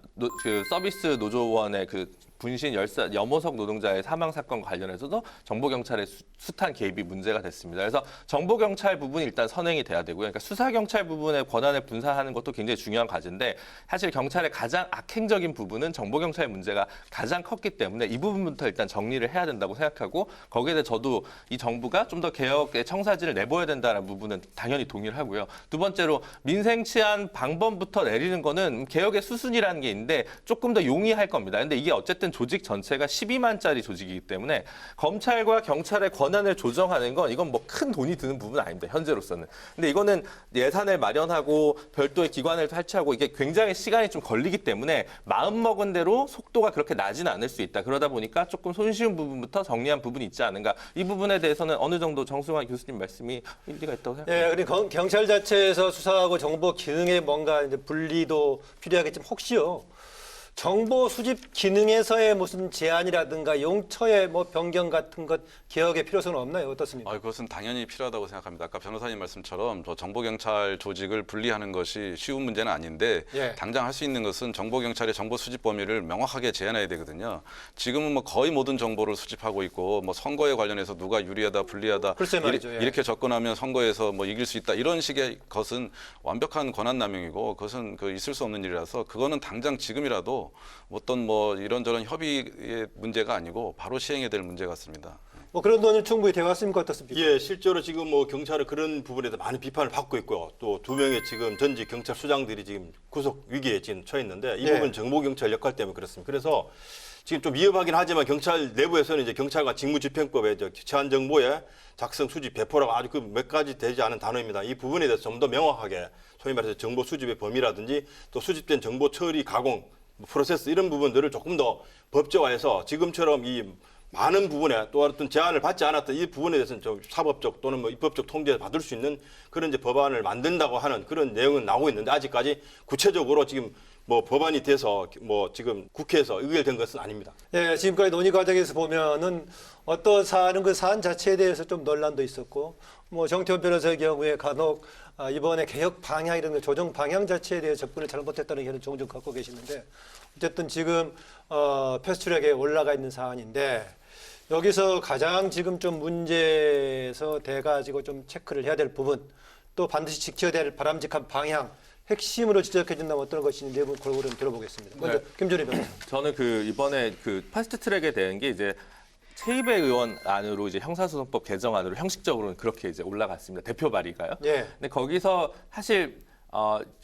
그 서비스 노조원의 그 분신 염호석 노동자의 사망 사건 관련해서도 정보경찰의 숱한 개입이 문제가 됐습니다. 그래서 정보경찰 부분이 일단 선행이 돼야 되고요. 그러니까 수사경찰 부분의 권한을 분산하는 것도 굉장히 중요한 과제인데 사실 경찰의 가장 악행적인 부분은 정보경찰의 문제가 가장 컸기 때문에 이 부분부터 일단 정리를 해야 된다고 생각하고 거기에 대해 저도 이 정부가 좀 더 개혁의 청사진을 내보여야 된다는 부분은 당연히 동의를 하고요. 두 번째로 민생 치안 방범부터 내리는 거는 개혁의 수순이라는 게 있는데 조금 더 용이할 겁니다. 근데 이게 어쨌든 어쨌든 조직 전체가 12만짜리 조직이기 때문에 검찰과 경찰의 권한을 조정하는 건 이건 뭐 큰 돈이 드는 부분은 아닙니다. 현재로서는. 근데 이거는 예산을 마련하고 별도의 기관을 설치하고 이게 굉장히 시간이 좀 걸리기 때문에 마음먹은 대로 속도가 그렇게 나진 않을 수 있다. 그러다 보니까 조금 손쉬운 부분부터 정리한 부분이 있지 않은가. 이 부분에 대해서는 어느 정도 정승환 교수님 말씀이 일리가 있다고 생각합니다. 예, 그리고 경찰 자체에서 수사하고 정보 기능에 뭔가 이제 분리도 필요하겠지만 혹시요. 정보 수집 기능에서의 무슨 제한이라든가 용처의 뭐 변경 같은 것 개혁의 필요성은 없나요? 어떻습니까? 그것은 당연히 필요하다고 생각합니다. 아까 변호사님 말씀처럼 정보경찰 조직을 분리하는 것이 쉬운 문제는 아닌데 예. 당장 할 수 있는 것은 정보경찰의 정보 수집 범위를 명확하게 제한해야 되거든요. 지금은 뭐 거의 모든 정보를 수집하고 있고 뭐 선거에 관련해서 누가 유리하다 불리하다 글쎄 말이죠. 예. 이렇게 접근하면 선거에서 뭐 이길 수 있다 이런 식의 것은 완벽한 권한남용이고 그것은 있을 수 없는 일이라서 그거는 당장 지금이라도 어떤 뭐 이런저런 협의의 문제가 아니고 바로 시행해야 될 문제 같습니다. 뭐 그런 돈이 충분히 되었습니까? 어떻습니까? 예, 실제로 지금 뭐 경찰은 그런 부분에 대해서 많은 비판을 받고 있고요. 또 2명의 지금 전직 경찰 수장들이 지금 구속 위기에 지금 처해 있는데 이 예. 부분 정보 경찰 역할 때문에 그렇습니다. 그래서 지금 좀 위험하긴 하지만 경찰 내부에서는 이제 경찰과 직무집행법의 제한 정보의 작성, 수집, 배포라고 아주 그 몇 가지 되지 않은 단어입니다. 이 부분에 대해서 좀 더 명확하게 소위 말해서 정보 수집의 범위라든지 또 수집된 정보 처리, 가공, 프로세스 이런 부분들을 조금 더 법제화해서 지금처럼 이 많은 부분에 또 어떤 제한을 받지 않았던 이 부분에 대해서는 좀 사법적 또는 뭐 입법적 통제를 받을 수 있는 그런 이제 법안을 만든다고 하는 그런 내용은 나오고 있는데 아직까지 구체적으로 지금 뭐 법안이 돼서 뭐 지금 국회에서 의결된 것은 아닙니다. 예, 지금까지 논의 과정에서 보면은 어떤 사안은 그 사안 자체에 대해서 좀 논란도 있었고, 뭐 정태원 변호사의 경우에 간혹 이번에 개혁 방향 이런 조정 방향 자체에 대해 접근을 잘못했다는 의견을 종종 갖고 계시는데 어쨌든 지금 패스트트랙에 올라가 있는 사안인데 여기서 가장 지금 좀 문제에서 돼가지고 좀 체크를 해야 될 부분 또 반드시 지켜야 될 바람직한 방향 핵심으로 지적해 준다면 어떤 것인지 내부 골고루 들어보겠습니다. 먼저 김준희 변호사. 저는 이번에 패스트 트랙에 대한 게 이제 최이배 의원 안으로 이제 형사소송법 개정안으로 형식적으로는 그렇게 이제 올라갔습니다. 대표 발의가요. 예. 근데 거기서 사실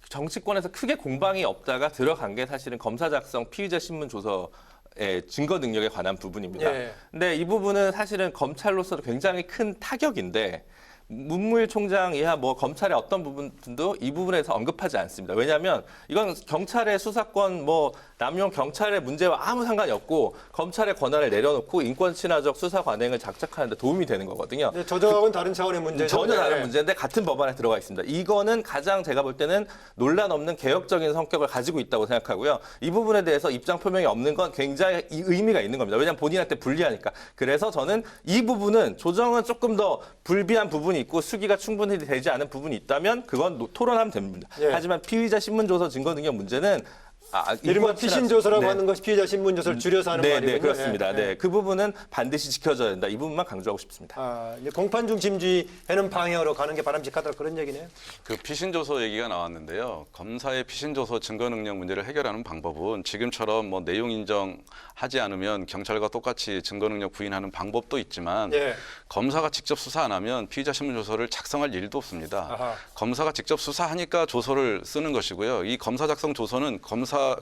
정치권에서 크게 공방이 없다가 들어간 게 사실은 검사 작성 피의자 신문 조서의 증거 능력에 관한 부분입니다. 예. 근데 이 부분은 사실은 검찰로서도 굉장히 큰 타격인데 문무일 총장 이하 뭐 검찰의 어떤 부분도 이 부분에서 언급하지 않습니다. 왜냐하면 이건 경찰의 수사권 뭐 남용 경찰의 문제와 아무 상관이 없고 검찰의 권한을 내려놓고 인권 친화적 수사 관행을 작작하는 데 도움이 되는 거거든요. 네, 조정하고는 다른 차원의 문제죠. 전혀 다른 네. 문제인데 같은 법안에 들어가 있습니다. 이거는 가장 제가 볼 때는 논란 없는 개혁적인 성격을 가지고 있다고 생각하고요. 이 부분에 대해서 입장 표명이 없는 건 굉장히 의미가 있는 겁니다. 왜냐하면 본인한테 불리하니까. 그래서 저는 이 부분은 조정은 조금 더 불비한 부분이 있고 수기가 충분히 되지 않은 부분이 있다면 그건 토론하면 됩니다. 예. 하지만 피의자 신문조서 증거능력 문제는 이른바 피신조서라고 네. 하는 것이 피의자 신문조서를 줄여서 하는 말이군요. 네, 그렇습니다. 예, 예. 네, 그 부분은 반드시 지켜져야 된다. 이 부분만 강조하고 싶습니다. 이제 공판 중심주의 하는 방향으로 가는 게 바람직하다 그런 얘기네요. 피신조서 얘기가 나왔는데요. 검사의 피신조서 증거 능력 문제를 해결하는 방법은 지금처럼 뭐 내용 인정하지 않으면 경찰과 똑같이 증거 능력 부인하는 방법도 있지만 예. 검사가 직접 수사 안 하면 피의자 신문 조서를 작성할 일도 없습니다. 아하. 검사가 직접 수사하니까 조서를 쓰는 것이고요. 이 검사 작성 조서는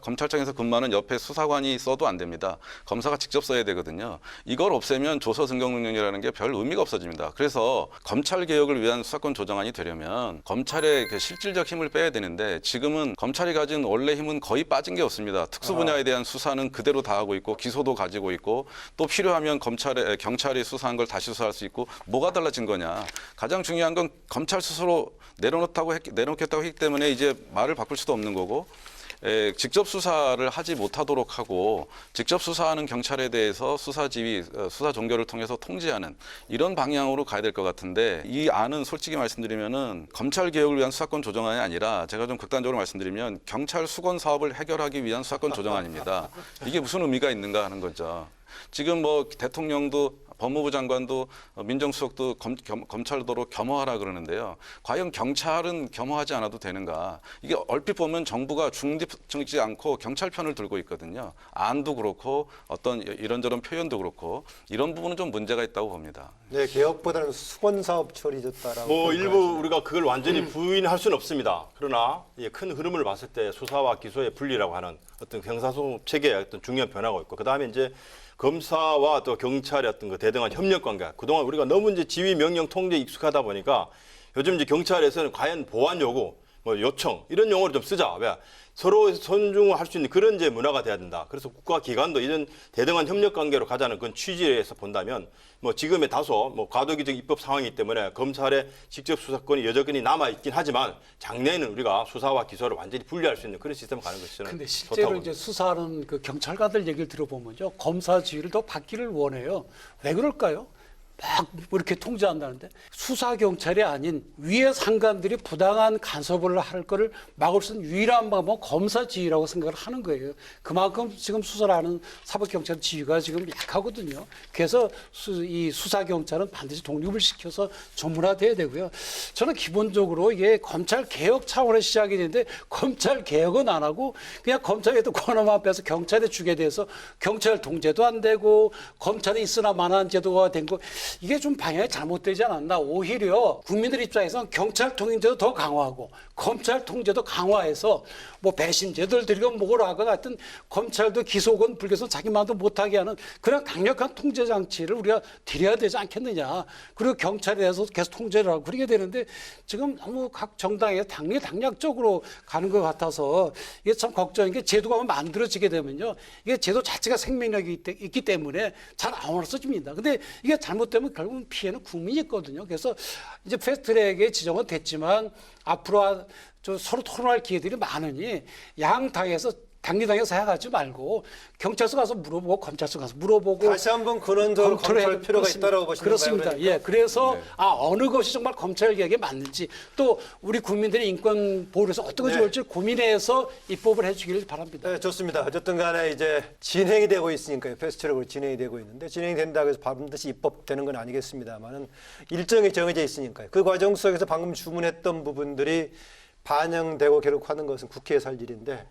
검찰청에서 근무하는 옆에 수사관이 써도 안 됩니다. 검사가 직접 써야 되거든요. 이걸 없애면 조서 증거 능력이라는 게 별 의미가 없어집니다. 그래서 검찰 개혁을 위한 수사권 조정안이 되려면 검찰의 그 실질적 힘을 빼야 되는데 지금은 검찰이 가진 원래 힘은 거의 빠진 게 없습니다. 특수 분야에 대한 수사는 그대로 다 하고 있고 기소도 가지고 있고 또 필요하면 경찰이 수사한 걸 다시 수사할 수 있고 뭐가 달라진 거냐. 가장 중요한 건 검찰 스스로 내려놓겠다고 했기 때문에 이제 말을 바꿀 수도 없는 거고 직접 수사를 하지 못하도록 하고 직접 수사하는 경찰에 대해서 수사 지휘, 수사 종결을 통해서 통제하는 이런 방향으로 가야 될 것 같은데 이 안은 솔직히 말씀드리면은 검찰 개혁을 위한 수사권 조정안이 아니라 제가 좀 극단적으로 말씀드리면 경찰 수건 사업을 해결하기 위한 수사권 조정안입니다. 이게 무슨 의미가 있는가 하는 거죠. 지금 뭐 대통령도 법무부 장관도 민정수석도 검찰도로 겸허하라 그러는데요. 과연 경찰은 겸허하지 않아도 되는가? 이게 얼핏 보면 정부가 중립적이지 않고 경찰 편을 들고 있거든요. 안도 그렇고 어떤 이런저런 표현도 그렇고 이런 부분은 좀 문제가 있다고 봅니다. 네, 개혁보다는 수건 사업 처리졌다라고. 뭐 일부 우리가 그걸 완전히 부인할 수는 없습니다. 그러나 큰 흐름을 봤을 때 수사와 기소의 분리라고 하는 어떤 형사소송 체계의 어떤 중요한 변화가 있고, 그 다음에 이제 검사와 또 경찰의 어떤 그 대등한 협력 관계. 그동안 우리가 너무 이제 지휘 명령 통제에 익숙하다 보니까 요즘 이제 경찰에서는 과연 보안 요구, 뭐 요청 이런 용어를 좀 쓰자. 왜? 서로 존중할 수 있는 그런 이제 문화가 돼야 된다. 그래서 국가 기관도 이런 대등한 협력 관계로 가자는 그런 취지에서 본다면 뭐 지금의 다소 뭐 과도기적 입법 상황이기 때문에 검찰의 직접 수사권이 여전히 남아 있긴 하지만 장래에는 우리가 수사와 기소를 완전히 분리할 수 있는 그런 시스템을 가는 것이 저는 근데 좋다고 실제로 봅니다. 이제 수사하는 그 경찰관들 얘기를 들어보면요, 검사 지휘를 더 받기를 원해요. 왜 그럴까요? 막 이렇게 통제한다는데 수사 경찰이 아닌 위의 상관들이 부당한 간섭을 할 거를 막을 수 있는 유일한 방법은 검사 지휘라고 생각을 하는 거예요. 그만큼 지금 수사를 하는 사법경찰 지휘가 지금 약하거든요. 그래서 이 수사 경찰은 반드시 독립을 시켜서 전문화돼야 되고요. 저는 기본적으로 이게 검찰 개혁 차원의 시작이 되는데 검찰 개혁은 안 하고 그냥 검찰에도 권한만 빼서 경찰에 주게 돼서 경찰 통제도 안 되고 검찰이 있으나 마나한 제도가 된 거. 이게 좀 방향이 잘못되지 않았나. 오히려 국민들 입장에서는 경찰 통제도 더 강화하고 검찰 통제도 강화해서 뭐 배심제도를 들이고 뭘 하거나 하여튼 검찰도 기소권 불교선 자기 마음도 못하게 하는 그런 강력한 통제 장치를 우리가 드려야 되지 않겠느냐. 그리고 경찰에 대해서 계속 통제를 하고 그러게 되는데 지금 너무 각 정당에 당리당략적으로 가는 것 같아서 이게 참 걱정인 게 제도가 만들어지게 되면요. 이게 제도 자체가 생명력이 있기 때문에 잘 안 없어집니다. 근데 이게 잘못되면 결국은 피해는 국민이 있거든요. 그래서 이제 패스트트랙에 지정은 됐지만 앞으로 서로 토론할 기회들이 많으니 양 당에서 당리당에서 해가지 말고 경찰서 가서 물어보고 검찰서 가서 물어보고 다시 한번 근원적으로 검토할 필요가 있다라고 보시는 그렇습니다. 거예요? 예, 그래서 어느 것이 정말 검찰 개혁에 맞는지 또 우리 국민들의 인권 보호에서 어떤 것이 좋을지 고민해서 입법을 해주기를 바랍니다. 네, 좋습니다. 어쨌든 간에 이제 진행이 되고 있으니까요. 패스트트랙으로 진행이 되고 있는데 진행이 된다고 해서 반드시 입법되는 건 아니겠습니다만은 일정이 정해져 있으니까요. 그 과정 속에서 방금 주문했던 부분들이 반영되고 계속하는 것은 국회에서 할 일인데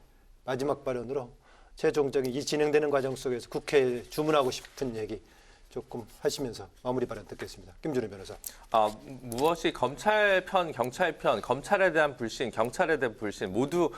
마지막 발언으로 최종적인 이 진행되는 과정 속에서 국회에 주문하고 싶은 얘기 조금 하시면서 마무리 발언 듣겠습니다. 김준우 변호사. 무엇이 검찰 편, 경찰 편, 검찰에 대한 불신, 경찰에 대한 불신 모두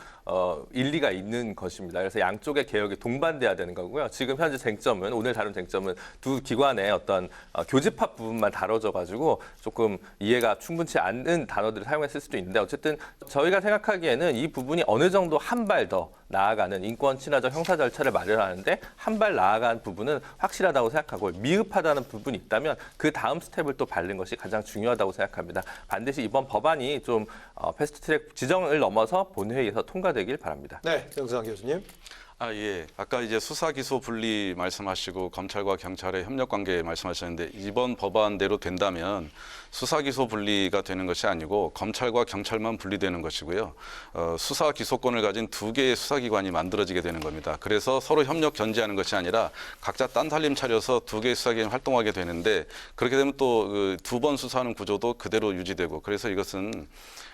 일리가 있는 것입니다. 그래서 양쪽의 개혁이 동반돼야 되는 거고요. 지금 현재 쟁점은 오늘 다룬 쟁점은 두 기관의 어떤 교집합 부분만 다뤄져 가지고 조금 이해가 충분치 않은 단어들을 사용했을 수도 있는데 어쨌든 저희가 생각하기에는 이 부분이 어느 정도 한 발 더 나아가는 인권 친화적 형사 절차를 마련하는데 한 발 나아간 부분은 확실하다고 생각하고 미흡하다는 부분이 있다면 그 다음 스텝을 또 밟는 것이 가장 중요하다고 생각합니다. 반드시 이번 법안이 좀 패스트트랙 지정을 넘어서 본회의에서 통과되길 바랍니다. 네, 정수환 교수님. 예. 아까 이제 수사 기소 분리 말씀하시고 검찰과 경찰의 협력 관계 말씀하셨는데 이번 법안대로 된다면 수사 기소 분리가 되는 것이 아니고 검찰과 경찰만 분리되는 것이고요. 수사 기소권을 가진 두 개의 수사기관이 만들어지게 되는 겁니다. 그래서 서로 협력 견제하는 것이 아니라 각자 딴 살림 차려서 두 개의 수사기관이 활동하게 되는데 그렇게 되면 또 두 번 수사하는 구조도 그대로 유지되고 그래서 이것은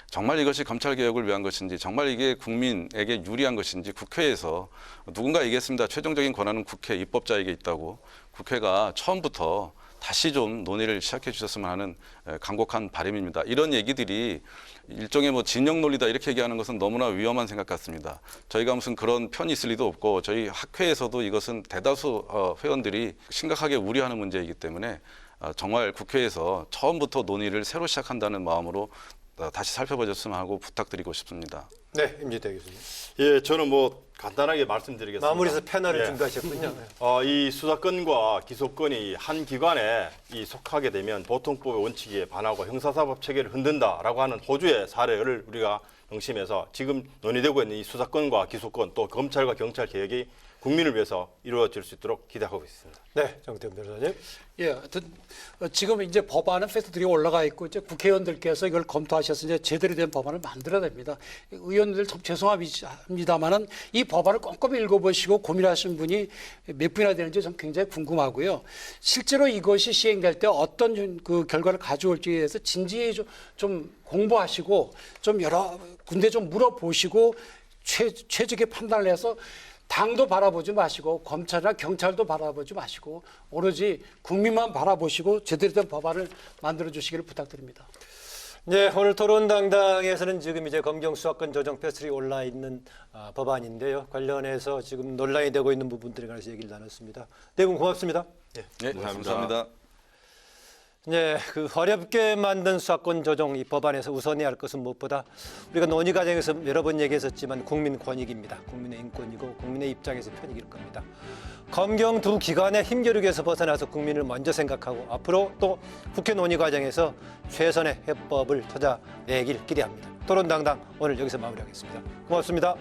정말 이것이 검찰개혁을 위한 것인지 정말 이게 국민에게 유리한 것인지 국회에서 누군가 얘기했습니다. 최종적인 권한은 국회 입법자에게 있다고. 국회가 처음부터 다시 좀 논의를 시작해 주셨으면 하는 간곡한 바람입니다. 이런 얘기들이 일종의 뭐 진영 논리다 이렇게 얘기하는 것은 너무나 위험한 생각 같습니다. 저희가 무슨 그런 편이 있을 리도 없고 저희 학회에서도 이것은 대다수 회원들이 심각하게 우려하는 문제이기 때문에 정말 국회에서 처음부터 논의를 새로 시작한다는 마음으로 다시 살펴보셨으면 하고 부탁드리고 싶습니다. 네, 임지태 교수님. 예, 저는 뭐 간단하게 말씀드리겠습니다. 마무리해서 패널을 예. 준비하셨군요. 이 수사권과 기소권이 한 기관에 속하게 되면 보통법의 원칙에 반하고 형사사법 체계를 흔든다라고 하는 호주의 사례를 우리가 명심해서 지금 논의되고 있는 이 수사권과 기소권 또 검찰과 경찰 개혁이 국민을 위해서 이루어질 수 있도록 기대하고 있습니다. 네, 정태훈 변호사님. 예, 하여튼 지금 이제 법안은 패스트트랙에 올라가 있고 이제 국회의원들께서 이걸 검토하셔서 이제 제대로 된 법안을 만들어야 됩니다. 의원들 참 죄송합니다만은 이 법안을 꼼꼼히 읽어보시고 고민하신 분이 몇 분이나 되는지 좀 굉장히 궁금하고요. 실제로 이것이 시행될 때 어떤 그 결과를 가져올지에 대해서 진지히 좀 공부하시고 좀 여러 군데 좀 물어보시고 최적의 판단을 해서 당도 바라보지 마시고 검찰이나 경찰도 바라보지 마시고 오로지 국민만 바라보시고 제대로 된 법안을 만들어 주시기를 부탁드립니다. 네, 오늘 토론당당에서는 지금 이제 검경수사권 조정 패스트트랙이 올라 있는 법안인데요. 관련해서 지금 논란이 되고 있는 부분들에 관해서 얘기를 나눴습니다. 네 분 고맙습니다. 네, 감사합니다. 네, 그 어렵게 만든 수사권 조정 이 법안에서 우선해야 할 것은 무엇보다 우리가 논의 과정에서 여러 번 얘기했었지만 국민 권익입니다. 국민의 인권이고 국민의 입장에서 편익일 겁니다. 검경 두 기관의 힘겨루기에서 벗어나서 국민을 먼저 생각하고 앞으로 또 국회 논의 과정에서 최선의 해법을 찾아내길 기대합니다. 토론당당 오늘 여기서 마무리하겠습니다. 고맙습니다.